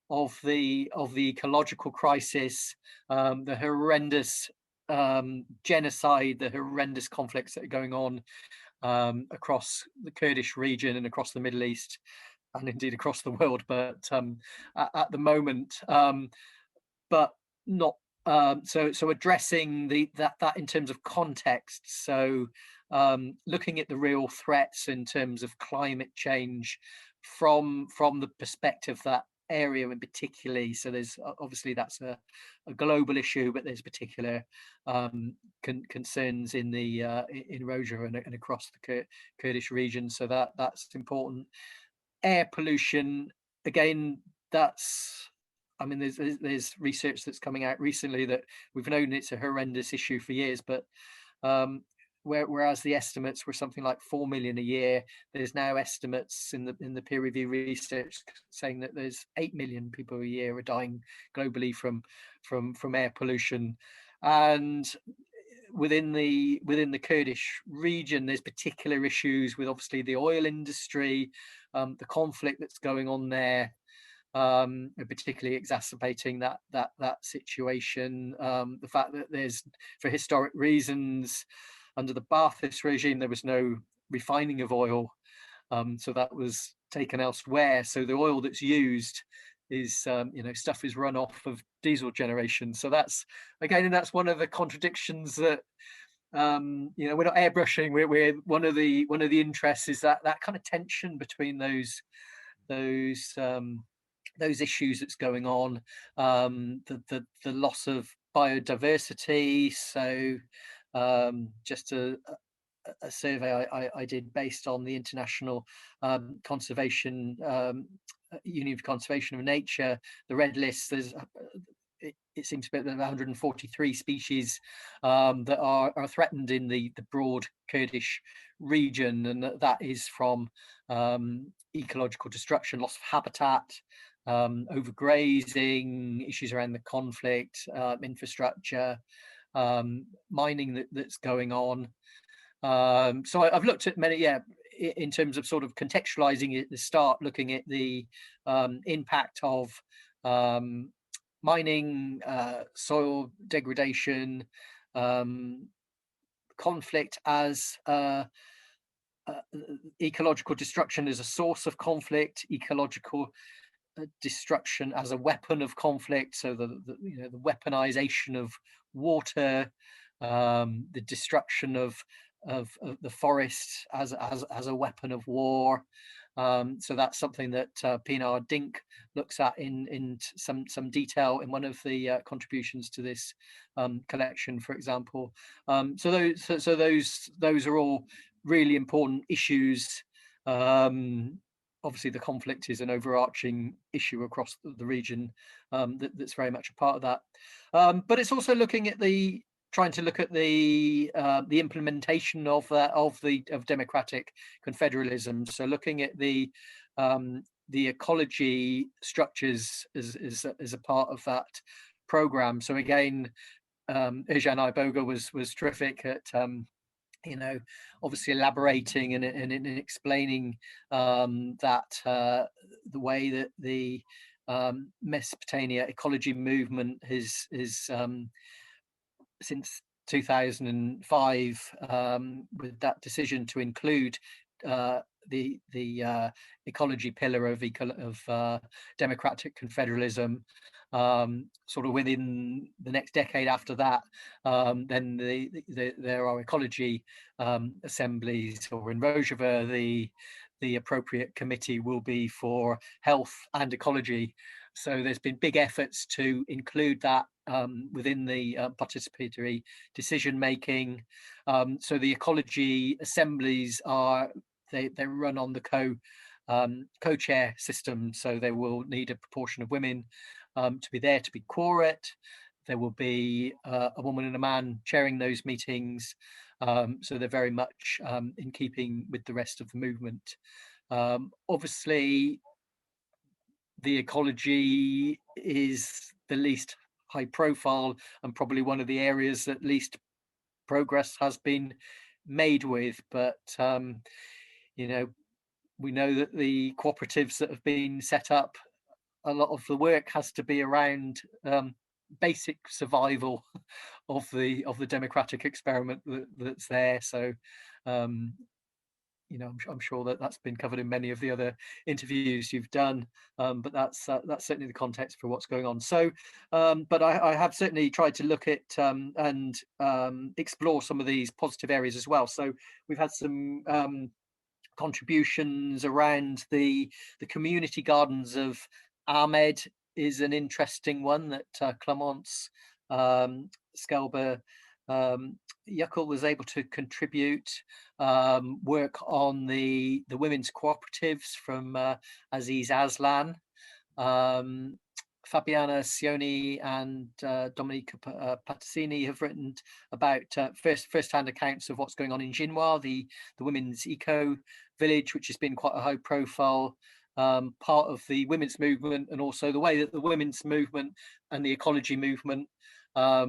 [SPEAKER 2] of the ecological crisis, the horrendous genocide, the horrendous conflicts that are going on across the Kurdish region and across the Middle East, and indeed across the world, but at the moment, but not so addressing that in terms of context. So looking at the real threats in terms of climate change from the perspective that area in particularly. So there's obviously that's a global issue, but there's particular concerns in Rojava and across the Kurdish region. So that's important. Air pollution, again, that's I mean, there's research that's coming out recently that we've known it's a horrendous issue for years, but whereas the estimates were something like 4 million a year, there's now estimates in the peer review research saying that there's 8 million people a year are dying globally from air pollution. And within the Kurdish region, there's particular issues with obviously the oil industry, the conflict that's going on there, particularly exacerbating that situation. The fact that there's, for historic reasons, under the Ba'athist regime, there was no refining of oil, so that was taken elsewhere. So the oil that's used is, stuff is run off of diesel generation. So that's, again, and that's one of the contradictions that, we're not airbrushing. We're one of the interests is that kind of tension between those issues that's going on, the loss of biodiversity. So just a survey I did based on the International Conservation Union for Conservation of Nature, the Red List. There's it seems to be about 143 species that are threatened in the broad Kurdish region, and that is from ecological destruction, loss of habitat, overgrazing, issues around the conflict, infrastructure, mining that's going on. So I've looked at many, in terms of sort of contextualizing it at the start, looking at the impact of mining, soil degradation, conflict as ecological destruction as a source of conflict, ecological destruction as a weapon of conflict. So the weaponization of water, the destruction of the forest as a weapon of war. So that's something that Pinar Dink looks at in some detail in one of the contributions to this collection, for example. So those are all really important issues. Obviously, the conflict is an overarching issue across the region that's very much a part of that. But it's also looking at trying to look at the implementation of democratic confederalism. So looking at the ecology structures as a part of that program. So again, Ercan Ayboga was terrific at obviously elaborating and explaining that the way that the Mesopotamia ecology movement is since 2005, with that decision to include the ecology pillar of democratic confederalism, sort of within the next decade after that, then there are ecology assemblies, or in Rojava, the appropriate committee will be for health and ecology. So there's been big efforts to include that within the participatory decision making. So the ecology assemblies they run on the co-chair system. So they will need a proportion of women to be there to be quorate. There will be a woman and a man chairing those meetings. So they're very much in keeping with the rest of the movement. Obviously, the ecology is the least high profile and probably one of the areas that least progress has been made with. But, we know that the cooperatives that have been set up, a lot of the work has to be around basic survival of the democratic experiment that's there. So, I'm sure that's been covered in many of the other interviews you've done, but that's certainly the context for what's going on. So, but I have certainly tried to look at and explore some of these positive areas as well. So we've had some contributions around the community gardens of Ahmed is an interesting one that Clemence Skelber Yuckel was able to contribute, work on the women's cooperatives from Aziz Aslan, Fabiana Sioni and Dominica Patacini have written about first-hand accounts of what's going on in Jinhua, the women's eco village, which has been quite a high-profile part of the women's movement, and also the way that the women's movement and the ecology movement are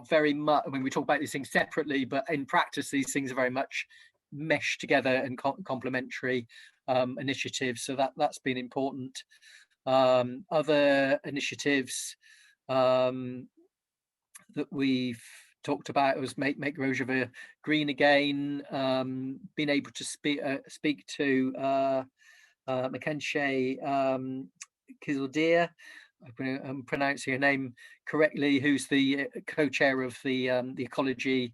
[SPEAKER 2] very much, I mean, we talk about these things separately, but in practice, these things are very much meshed together and complementary initiatives. So that's been important. Other initiatives that we've talked about was make Rojava green again, being able to speak to Mackenzie Kizildir, I'm pronouncing her name correctly, who's the co-chair of the Ecology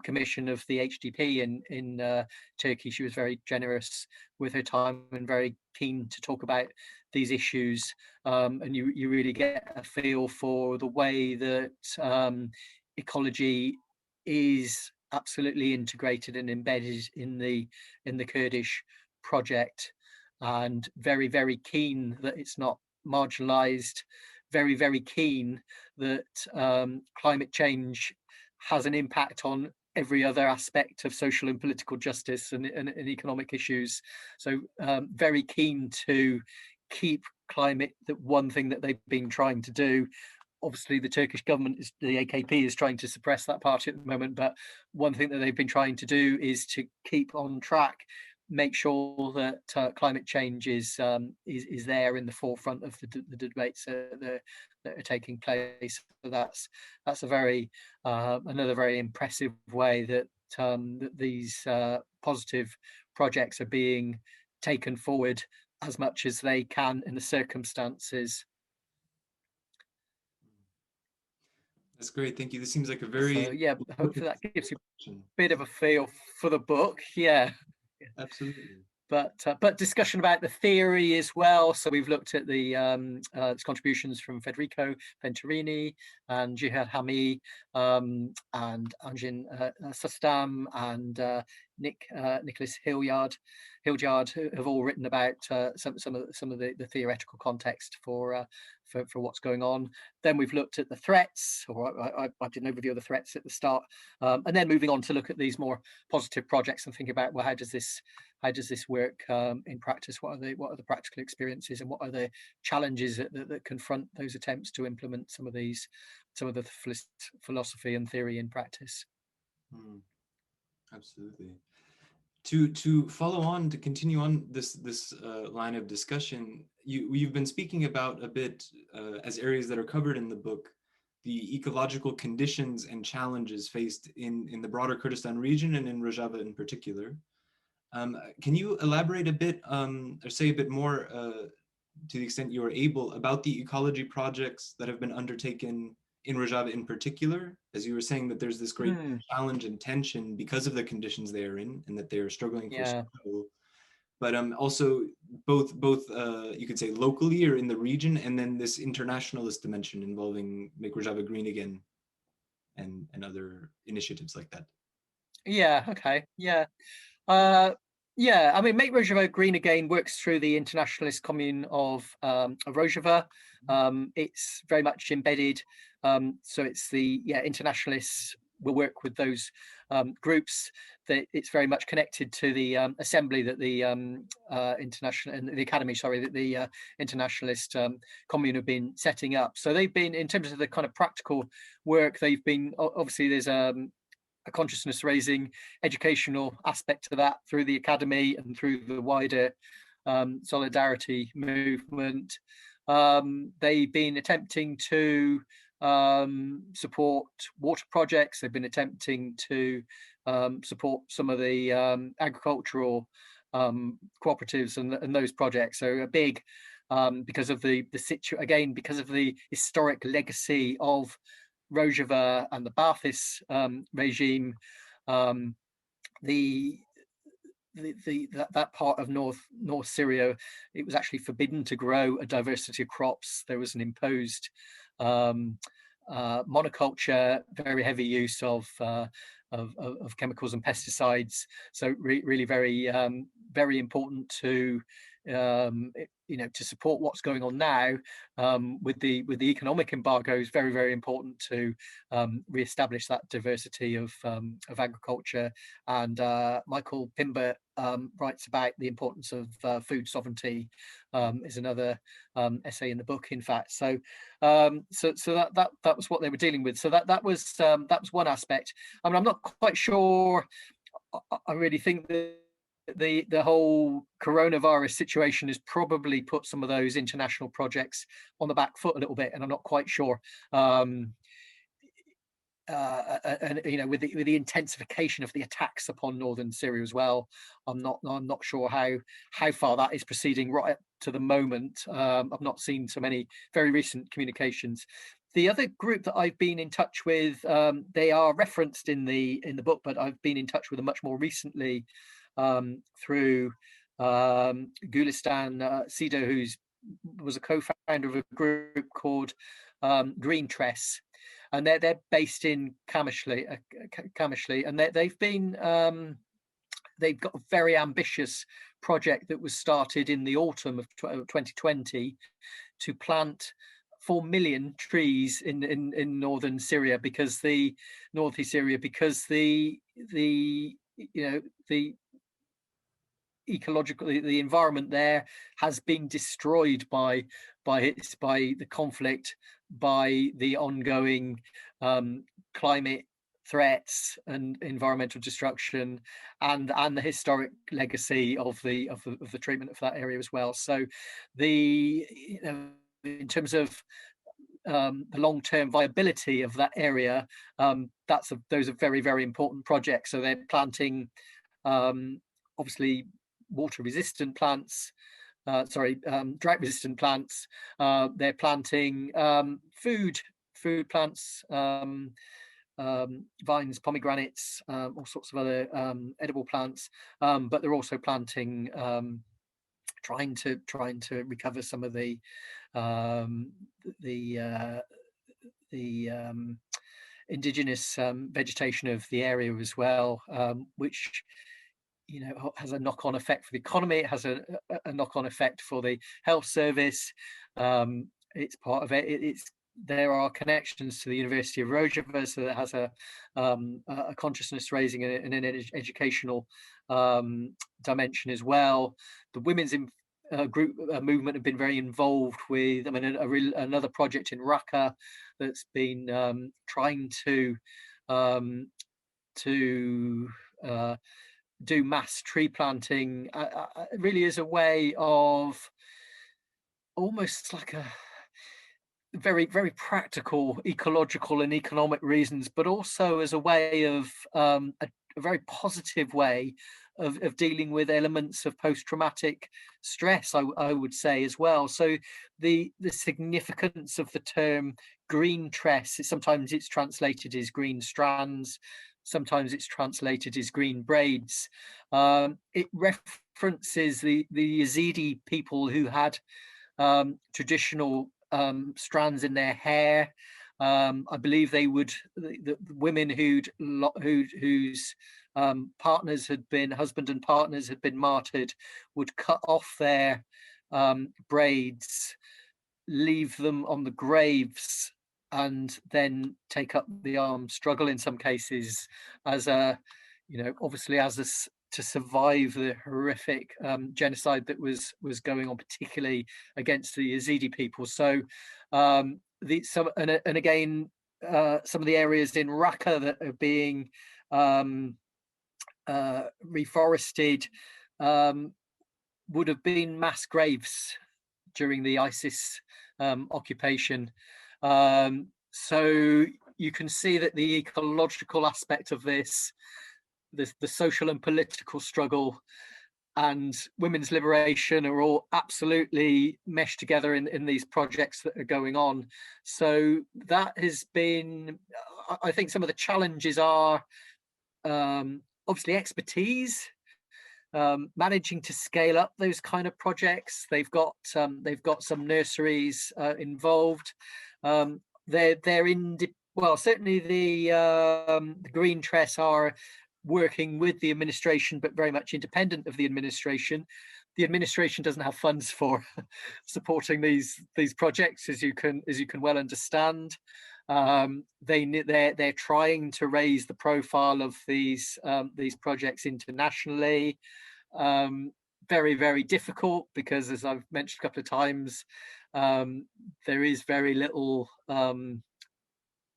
[SPEAKER 2] Commission of the HDP in Turkey. She was very generous with her time and very keen to talk about these issues, and you really get a feel for the way that ecology is absolutely integrated and embedded in the Kurdish project, and very, very keen that it's not marginalized, very, very keen that climate change has an impact on every other aspect of social and political justice and economic issues. So very keen to keep climate, that one thing that they've been trying to do. Obviously, the Turkish government, the AKP, is trying to suppress that party at the moment, but one thing that they've been trying to do is to keep on track, make sure that climate change is there in the forefront of the debates that are taking place. So that's a very another very impressive way that that these positive projects are being taken forward as much as they can in the circumstances.
[SPEAKER 1] That's great. Thank you. This seems like a very
[SPEAKER 2] yeah, hopefully that gives you a bit of a feel for the book. Yeah.
[SPEAKER 1] Absolutely.
[SPEAKER 2] But discussion about the theory as well. So we've looked at the contributions from Federico Venturini and Jihad Hami and Anjin Sustam and Nicholas Hildyard, who have all written about some of the theoretical context for what's going on. Then we've looked at the threats, or I did an overview of the threats at the start, and then moving on to look at these more positive projects and think about, well, how does this work in practice? What are the practical experiences, and what are the challenges that confront those attempts to implement some of the philosophy and theory in practice?
[SPEAKER 1] Absolutely. To follow on, to continue on this line of discussion, you've been speaking about a bit as areas that are covered in the book, the ecological conditions and challenges faced in the broader Kurdistan region and in Rojava in particular. Can you elaborate a bit, or say a bit more, to the extent you are able, about the ecology projects that have been undertaken in Rojava in particular? As you were saying, that there's this great challenge and tension because of the conditions they are in, and that they are struggling for survival. But also both you could say locally or in the region, and then this internationalist dimension involving Make Rojava Green Again and other initiatives like that.
[SPEAKER 2] Yeah. Okay. Yeah. Yeah, I mean, Make Rojava Green Again works through the internationalist commune of Rojava. It's very much embedded. So it's the internationalists will work with those groups. That it's very much connected to the assembly that the international and the academy, sorry, that the internationalist commune have been setting up. So they've been, in terms of the kind of practical work, they've been, obviously there's a consciousness raising educational aspect to that through the academy and through the wider solidarity movement. They've been attempting to support water projects. They've been attempting to support some of the agricultural cooperatives and those projects. So a big, because of because of the historic legacy of Rojava and the Ba'athist regime, that part of North Syria, it was actually forbidden to grow a diversity of crops. There was an imposed monoculture, very heavy use of chemicals and pesticides. So really very very important to to support what's going on now with the economic embargo is very, very important to re-establish that diversity of agriculture. And Michael Pimber writes about the importance of food sovereignty, is another essay in the book, in fact. So that was what they were dealing with. So that was one aspect. I mean, I'm not quite sure. I really think that the whole coronavirus situation has probably put some of those international projects on the back foot a little bit, and I'm not quite sure. And with the intensification of the attacks upon northern Syria as well, I'm not sure how far that is proceeding right up to the moment. I've not seen so many very recent communications. The other group that I've been in touch with, they are referenced in the book, but I've been in touch with them much more recently through Gulistan Sido, who was a co-founder of a group called Greentress, and they're based in Kamishli, and they've got a very ambitious project that was started in the autumn of 2020 to plant 4 million trees in northern Syria, because the the environment there has been destroyed by the conflict, by the ongoing climate threats and environmental destruction, and the historic legacy of the treatment of that area as well. So in terms of the long-term viability of that area, those are very, very important projects. So they're planting obviously water-resistant plants, drought-resistant plants. They're planting food plants, vines, pomegranates, all sorts of other edible plants. But they're also planting, trying to recover some of the indigenous vegetation of the area as well, which has a knock-on effect for the economy. It has a knock-on effect for the health service. It's part of it. There are connections to the University of Rojava, so that has a consciousness raising and an educational dimension as well. The women's group movement have been very involved with. I mean, another project in Raqqa that's been trying to do mass tree planting. It really is a way of almost like a very, very practical ecological and economic reasons, but also as a way of a very positive way of dealing with elements of post-traumatic stress, I would say, as well. So the significance of the term green tress, sometimes it's translated as green strands, sometimes it's translated as green braids. It references the Yazidi people who had traditional strands in their hair. I believe the women whose partners had been, husband and partners had been martyred, would cut off their braids, leave them on the graves, and then take up the armed struggle in some cases as obviously to survive the horrific genocide that was going on, particularly against the Yazidi people. So some of the areas in Raqqa that are being reforested would have been mass graves during the ISIS occupation. So you can see that the ecological aspect of this, the social and political struggle and women's liberation are all absolutely meshed together in these projects that are going on. So that has been, I think some of the challenges are obviously expertise, managing to scale up those kind of projects. They've got some nurseries involved. They're in, well, certainly the Greentress are working with the administration, but very much independent of the administration. the administration doesn't have funds for supporting these projects, as you can well understand. They're trying to raise the profile of these projects internationally. Very, very difficult, because, as I've mentioned a couple of times, there is very little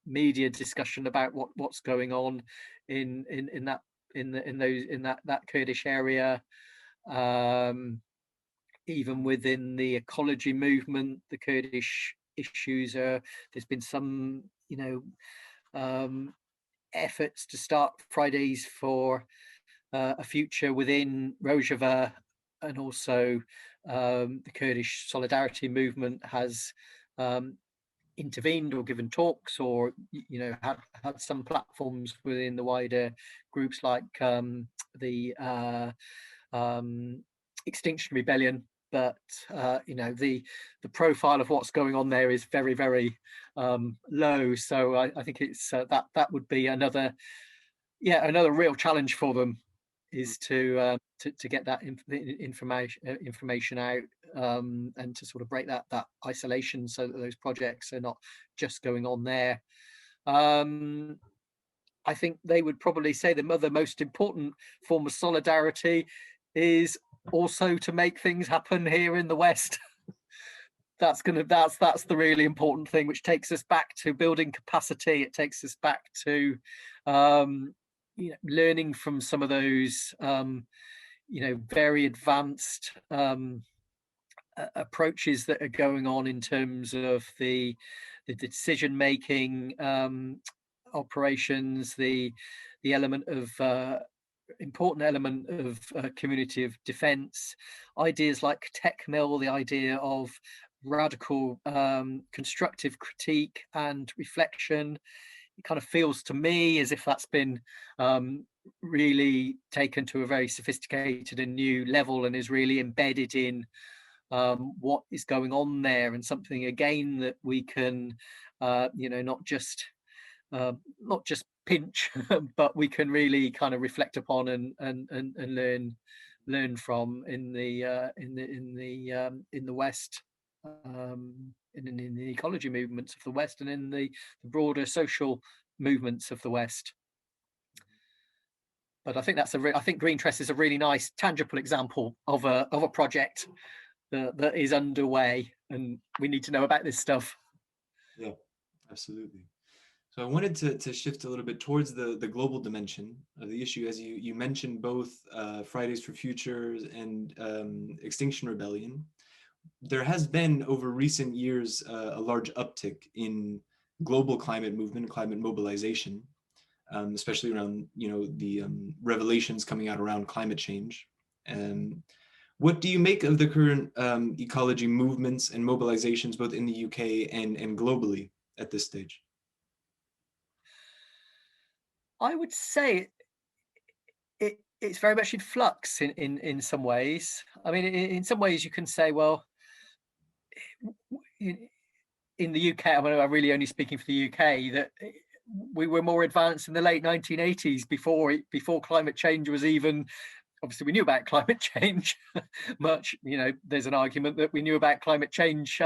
[SPEAKER 2] media discussion about what's going on in that Kurdish area. Even within the ecology movement, the Kurdish issues there's been some, efforts to start Fridays for a future within Rojava, and also the Kurdish Solidarity movement has intervened or given talks, or had some platforms within the wider groups, like the Extinction Rebellion. But the profile of what's going on there is very, very low. So I think it's that would be another real challenge for them, is to get that information out, and to sort of break that isolation, so that those projects are not just going on there. I think they would probably say the most important form of solidarity is also to make things happen here in the West. That's the really important thing, which takes us back to building capacity. It takes us back to learning from some of those very advanced approaches that are going on in terms of the decision making operations, the element of important element of community of defense, ideas like tech mill, the idea of radical constructive critique and reflection. It kind of feels to me as if that's been really taken to a very sophisticated and new level, and is really embedded in what is going on there, and something again that we can not just pinch, but we can really kind of reflect upon and learn from in the West, in the ecology movements of the West, and in the broader social movements of the West. But I think I think Greentress is a really nice, tangible example of a project that is underway, and we need to know about this stuff.
[SPEAKER 1] Yeah, absolutely. So I wanted to shift a little bit towards the global dimension of the issue. As you mentioned, both Fridays for Futures and Extinction Rebellion, there has been over recent years a large uptick in global climate movement, climate mobilization, especially around the revelations coming out around climate change. What do you make of the current ecology movements and mobilizations, both in the UK and globally at this stage?
[SPEAKER 2] I would say it's very much in flux in some ways. I mean, in some ways you can say, well, in the UK, I mean, I'm really only speaking for the UK, that we were more advanced in the late 1980s before climate change was even. Obviously, we knew about climate change much. There's an argument that we knew about climate change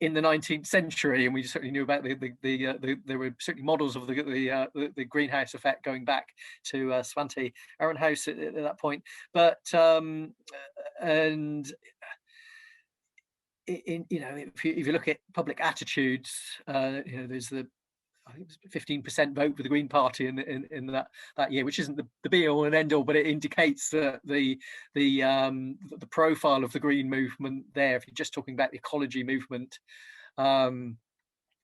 [SPEAKER 2] in the 19th century, and we certainly knew about there were certainly models of the greenhouse effect going back to Svante Arrhenius at that point. But and if you look at public attitudes, there's I think it was 15% vote for the Green Party in that year, which isn't the be all and end all, but it indicates that the profile of the Green movement there, if you're just talking about the ecology movement at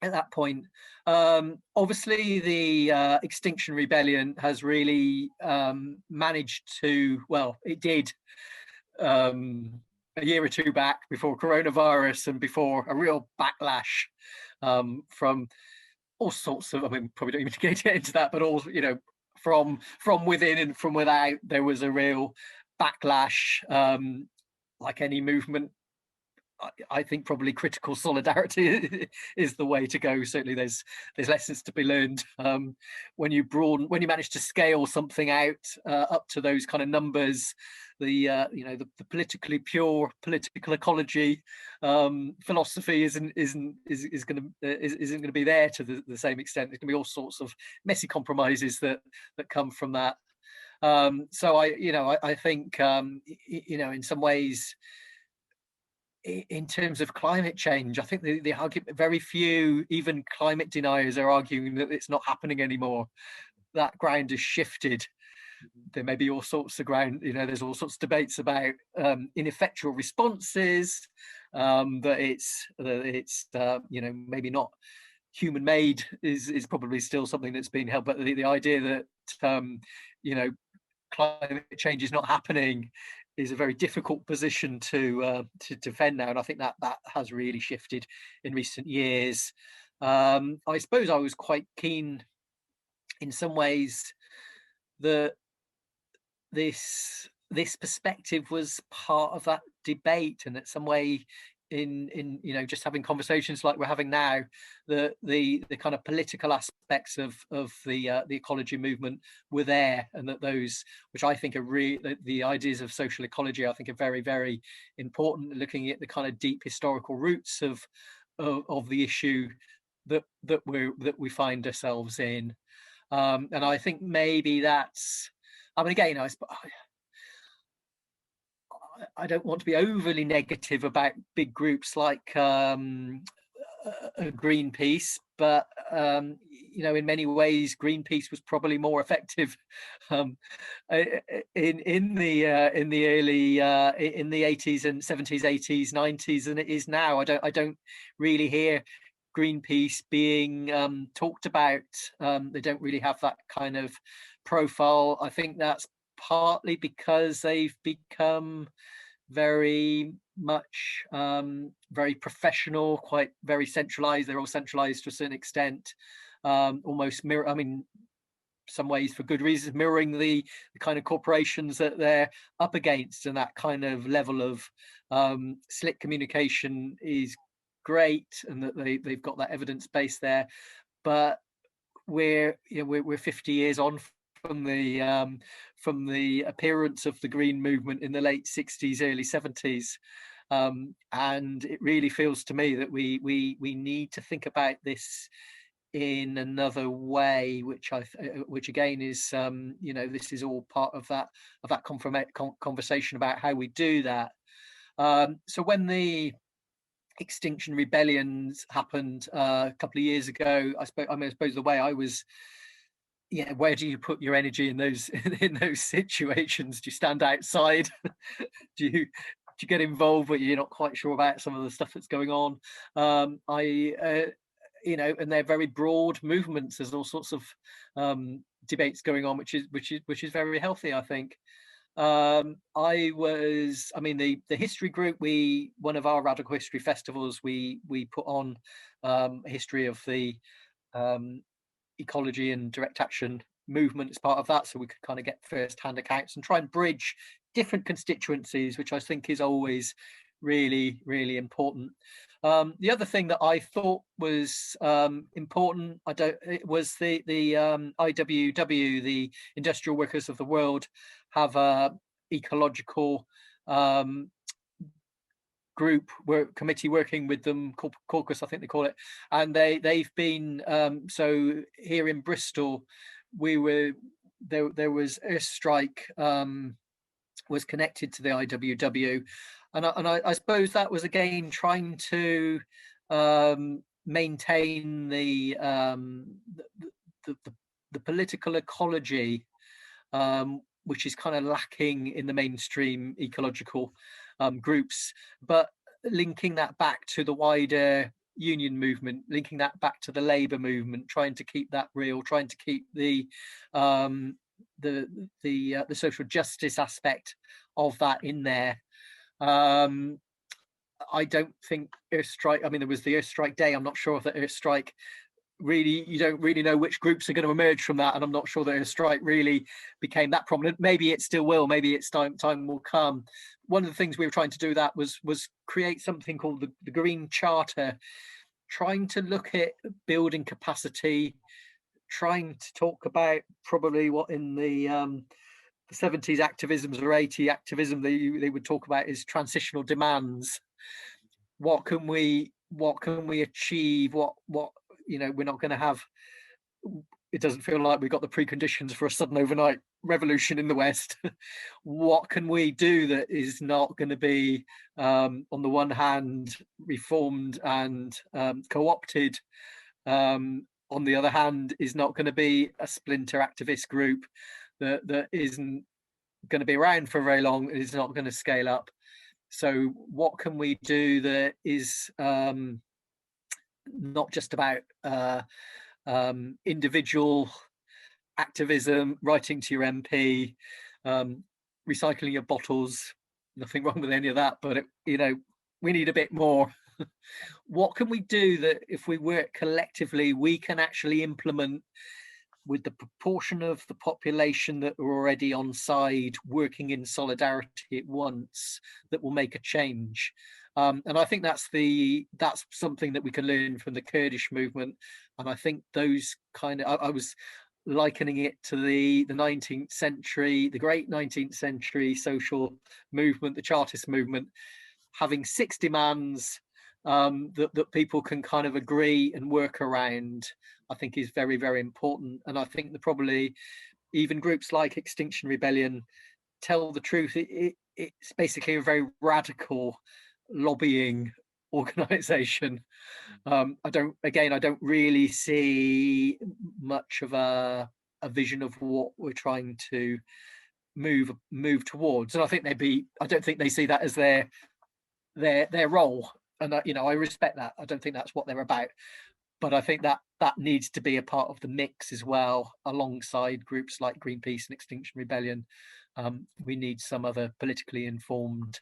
[SPEAKER 2] that point. Obviously, the Extinction Rebellion has really managed to, well, it did a year or two back, before coronavirus and before a real backlash from all sorts of, I mean, probably don't even get into that, but all, from within and from without, there was a real backlash, like any movement. I think probably critical solidarity is the way to go. Certainly, there's lessons to be learned when you manage to scale something out up to those kind of numbers. The the politically pure political ecology philosophy isn't going to be there to the same extent. There's going to be all sorts of messy compromises that come from that. So I think in some ways, in terms of climate change, I think the argument, very few, even climate deniers, are arguing that it's not happening anymore. That ground has shifted. There may be all sorts of ground, there's all sorts of debates about ineffectual responses, that it's maybe not human made is probably still something that's being held, but the idea that climate change is not happening is a very difficult position to defend now, and I think that has really shifted in recent years. I suppose I was quite keen, in some ways, that this perspective was part of that debate, and that some way, in just having conversations like we're having now, the kind of political aspects of the ecology movement were there, and that those, which I think are really, the ideas of social ecology, I think are very, very important, looking at the kind of deep historical roots of the issue that we find ourselves in. And I think maybe that's, I mean, again, I don't want to be overly negative about big groups like Greenpeace, but in many ways, Greenpeace was probably more effective in the early in the 80s and 70s, 80s, 90s than it is now. I don't really hear Greenpeace being talked about. They don't really have that kind of profile. I think that's partly because they've become very much very professional, quite very centralized. They're all centralized to a certain extent, almost mirror, I mean, some ways for good reasons, mirroring the kind of corporations that they're up against, and that kind of level of slick communication is great, and that they've got that evidence base there. But we're 50 years on from the appearance of the Green movement in the late 60s, early 70s, and it really feels to me that we need to think about this in another way, which again is this is all part of that conversation about how we do that. So when the Extinction Rebellions happened a couple of years ago, I suppose the way I was, where do you put your energy in those situations? Do you stand outside? do you get involved but you're not quite sure about some of the stuff that's going on? And they're very broad movements. There's all sorts of debates going on, which is very healthy, I think. The history group, one of our radical history festivals, we put on a history of the ecology and direct action movement as part of that, so we could kind of get first-hand accounts and try and bridge different constituencies, which I think is always really, really important. The other thing that I thought was important, was the IWW, the Industrial Workers of the World, have a ecological committee working with them, caucus I think they call it, and they've been so here in Bristol there was Earthstrike was connected to the IWW, and I suppose that was again trying to maintain the political ecology, which is kind of lacking in the mainstream ecological groups, but linking that back to the wider union movement, linking that back to the labour movement, trying to keep that real, trying to keep the social justice aspect of that in there. I don't think Earthstrike, I mean, there was the Earthstrike Day. I'm not sure if the Earthstrike you don't really know which groups are going to emerge from that, and I'm not sure that a strike really became that prominent. Maybe it still will. Maybe it's time will come. One of the things we were trying to do that was create something called the Green Charter, trying to look at building capacity, trying to talk about probably what in the 70s activisms or 80 activism they would talk about is transitional demands. What can we achieve? What we're not going to have. It doesn't feel like we've got the preconditions for a sudden overnight revolution in the West. What can we do that is not going to be, on the one hand, reformed and co-opted, on the other hand, is not going to be a splinter activist group that isn't going to be around for very long, is not going to scale up. So what can we do that is not just about individual activism, writing to your MP, recycling your bottles, nothing wrong with any of that, but we need a bit more. What can we do that if we work collectively, we can actually implement with the proportion of the population that are already on side, working in solidarity at once, that will make a change? And I think that's something that we can learn from the Kurdish movement. And I think those I was likening it to the 19th century, the great 19th century social movement, the Chartist movement, having 6 demands that people can kind of agree and work around, I think is very, very important. And I think that probably even groups like Extinction Rebellion tell the truth. It's basically a very radical lobbying organization. I don't really see much of a vision of what we're trying to move towards. And I think I don't think they see that as their role. And I respect that. I don't think that's what they're about. But I think that needs to be a part of the mix as well, alongside groups like Greenpeace and Extinction Rebellion. We need some other politically informed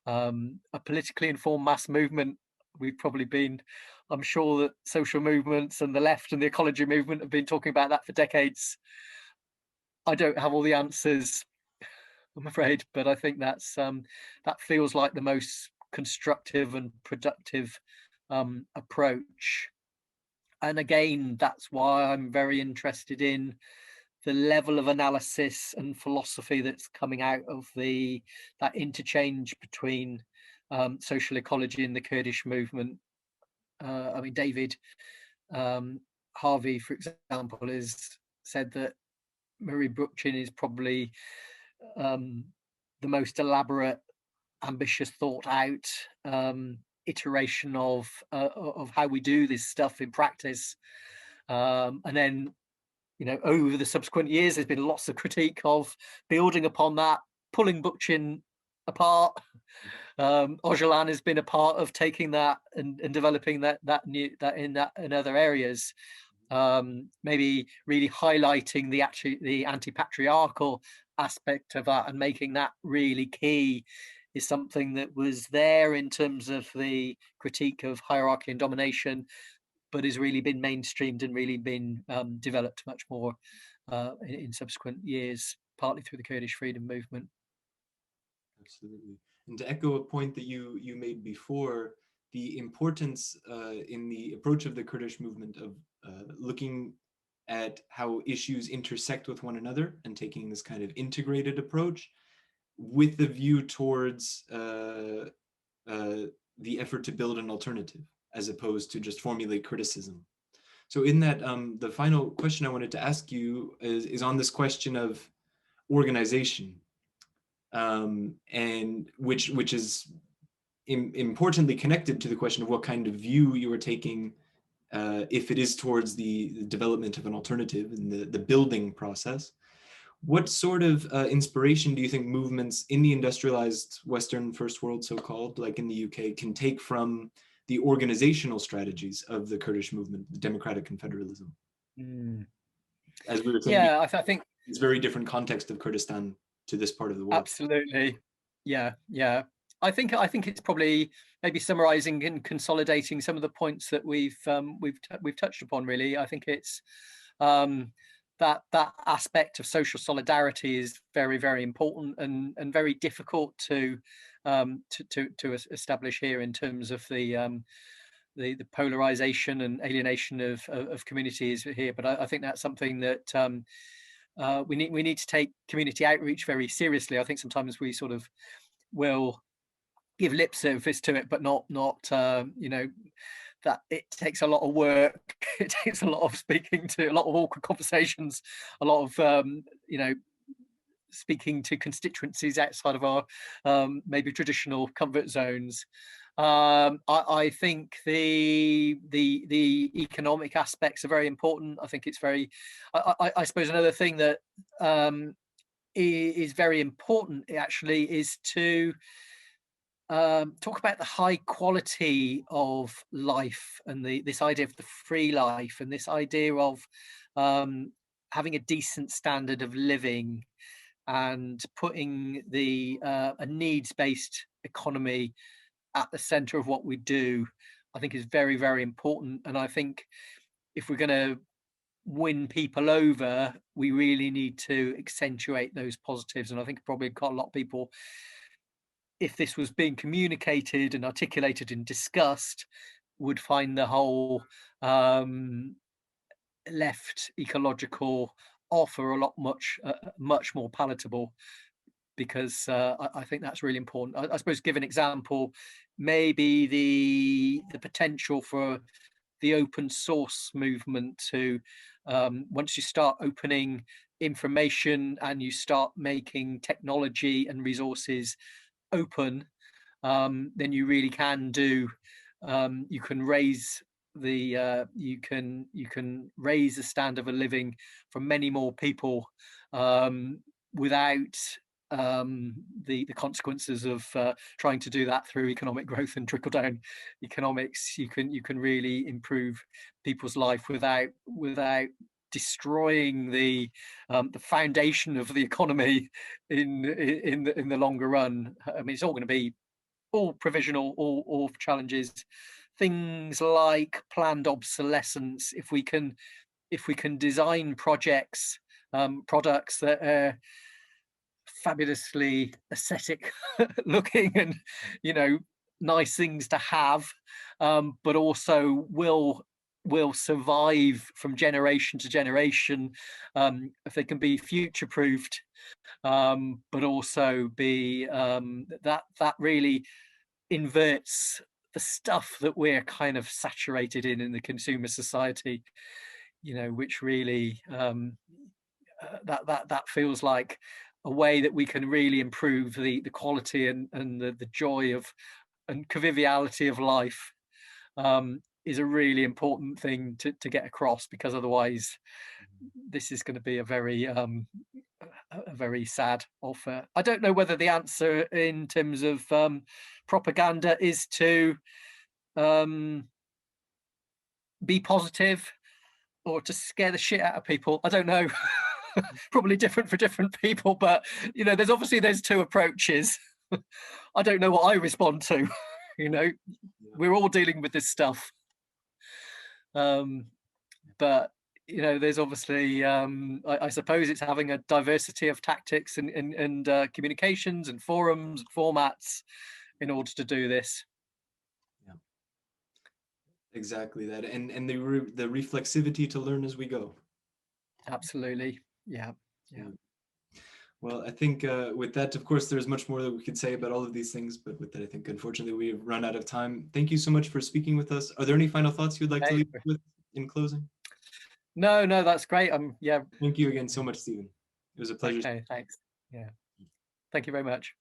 [SPEAKER 2] mass movement. We've probably been, I'm sure that social movements and the left and the ecology movement have been talking about that for decades. I don't have all the answers, I'm afraid, but I think that feels like the most constructive and productive approach. And again, that's why I'm very interested in the level of analysis and philosophy that's coming out of that interchange between social ecology and the Kurdish movement. I mean, David Harvey, for example, has said that Murray Bookchin is probably the most elaborate, ambitious, thought out iteration of how we do this stuff in practice. And then, over the subsequent years, there's been lots of critique of building upon that, pulling Bookchin apart. Öcalan has been a part of taking that and developing that in other areas. Maybe really highlighting the anti-patriarchal aspect of that and making that really key is something that was there in terms of the critique of hierarchy and domination, but has really been mainstreamed and really been developed much more in subsequent years, partly through the Kurdish Freedom Movement.
[SPEAKER 1] Absolutely. And to echo a point that you made before, the importance in the approach of the Kurdish movement of looking at how issues intersect with one another and taking this kind of integrated approach with the view towards the effort to build an alternative as opposed to just formulate criticism. So in that, the final question I wanted to ask you is on this question of organization, and which is importantly connected to the question of what kind of view you are taking, if it is towards the development of an alternative and the building process. What sort of inspiration do you think movements in the industrialized Western first world, so-called, like in the UK, can take from the organizational strategies of the Kurdish movement, the democratic confederalism? As we were saying,
[SPEAKER 2] I think
[SPEAKER 1] it's very different context of Kurdistan to this part of the world.
[SPEAKER 2] Absolutely. Yeah. I think it's probably maybe summarising and consolidating some of the points that we've touched upon. Really, I think it's that aspect of social solidarity is very, very important and very difficult to establish here in terms of the polarization and alienation of communities here. But I think that's something that we need to take community outreach very seriously. I think sometimes we sort of will give lip service to it, but not you know, that it takes a lot of work. It takes a lot of speaking to, a lot of awkward conversations, a lot of you know, speaking to constituencies outside of our maybe traditional comfort zones. I think the economic aspects are very important. I think it's very, I suppose another thing that is very important actually is to talk about the high quality of life and this idea of the free life and this idea of having a decent standard of living and putting a needs-based economy at the center of what we do, I think is very, very important. And I think if we're going to win people over, we really need to accentuate those positives. And I think probably quite a lot of people, if this was being communicated and articulated and discussed, would find the whole left ecological offer a lot much more palatable, because I think that's really important. I suppose give an example, maybe the potential for the open source movement to, once you start opening information and you start making technology and resources open, then you really can do, you can raise the you can raise the standard of living for many more people without the consequences of trying to do that through economic growth and trickle down economics. You can really improve people's life without destroying the foundation of the economy in the longer run. I mean, it's all going to be all provisional, all challenges, things like planned obsolescence. If we can design products that are fabulously aesthetic looking and, you know, nice things to have, but also will survive from generation to generation, if they can be future proofed, but also be that really inverts the stuff that we're kind of saturated in the consumer society, you know, which really that feels like a way that we can really improve the quality and the joy of and conviviality of life, is a really important thing to get across, because otherwise this is going to be a very sad offer. I don't know whether the answer in terms of propaganda is to be positive or to scare the shit out of people. I don't know. Probably different for different people, but you know, there's obviously those two approaches. I don't know what I respond to. You know, we're all dealing with this stuff, but you know, there's obviously I suppose it's having a diversity of tactics and communications and forums and formats in order to do this.
[SPEAKER 1] Yeah, exactly that, and the reflexivity to learn as we go.
[SPEAKER 2] Absolutely. Yeah.
[SPEAKER 1] Well, I think with that, of course, there's much more that we could say about all of these things, but with that, I think, unfortunately, we've run out of time. Thank you so much for speaking with us. Are there any final thoughts you'd like to leave with in closing?
[SPEAKER 2] No, that's great. Yeah.
[SPEAKER 1] Thank you again so much, Stephen. It was a pleasure.
[SPEAKER 2] Okay, thanks. Yeah. Thank you very much.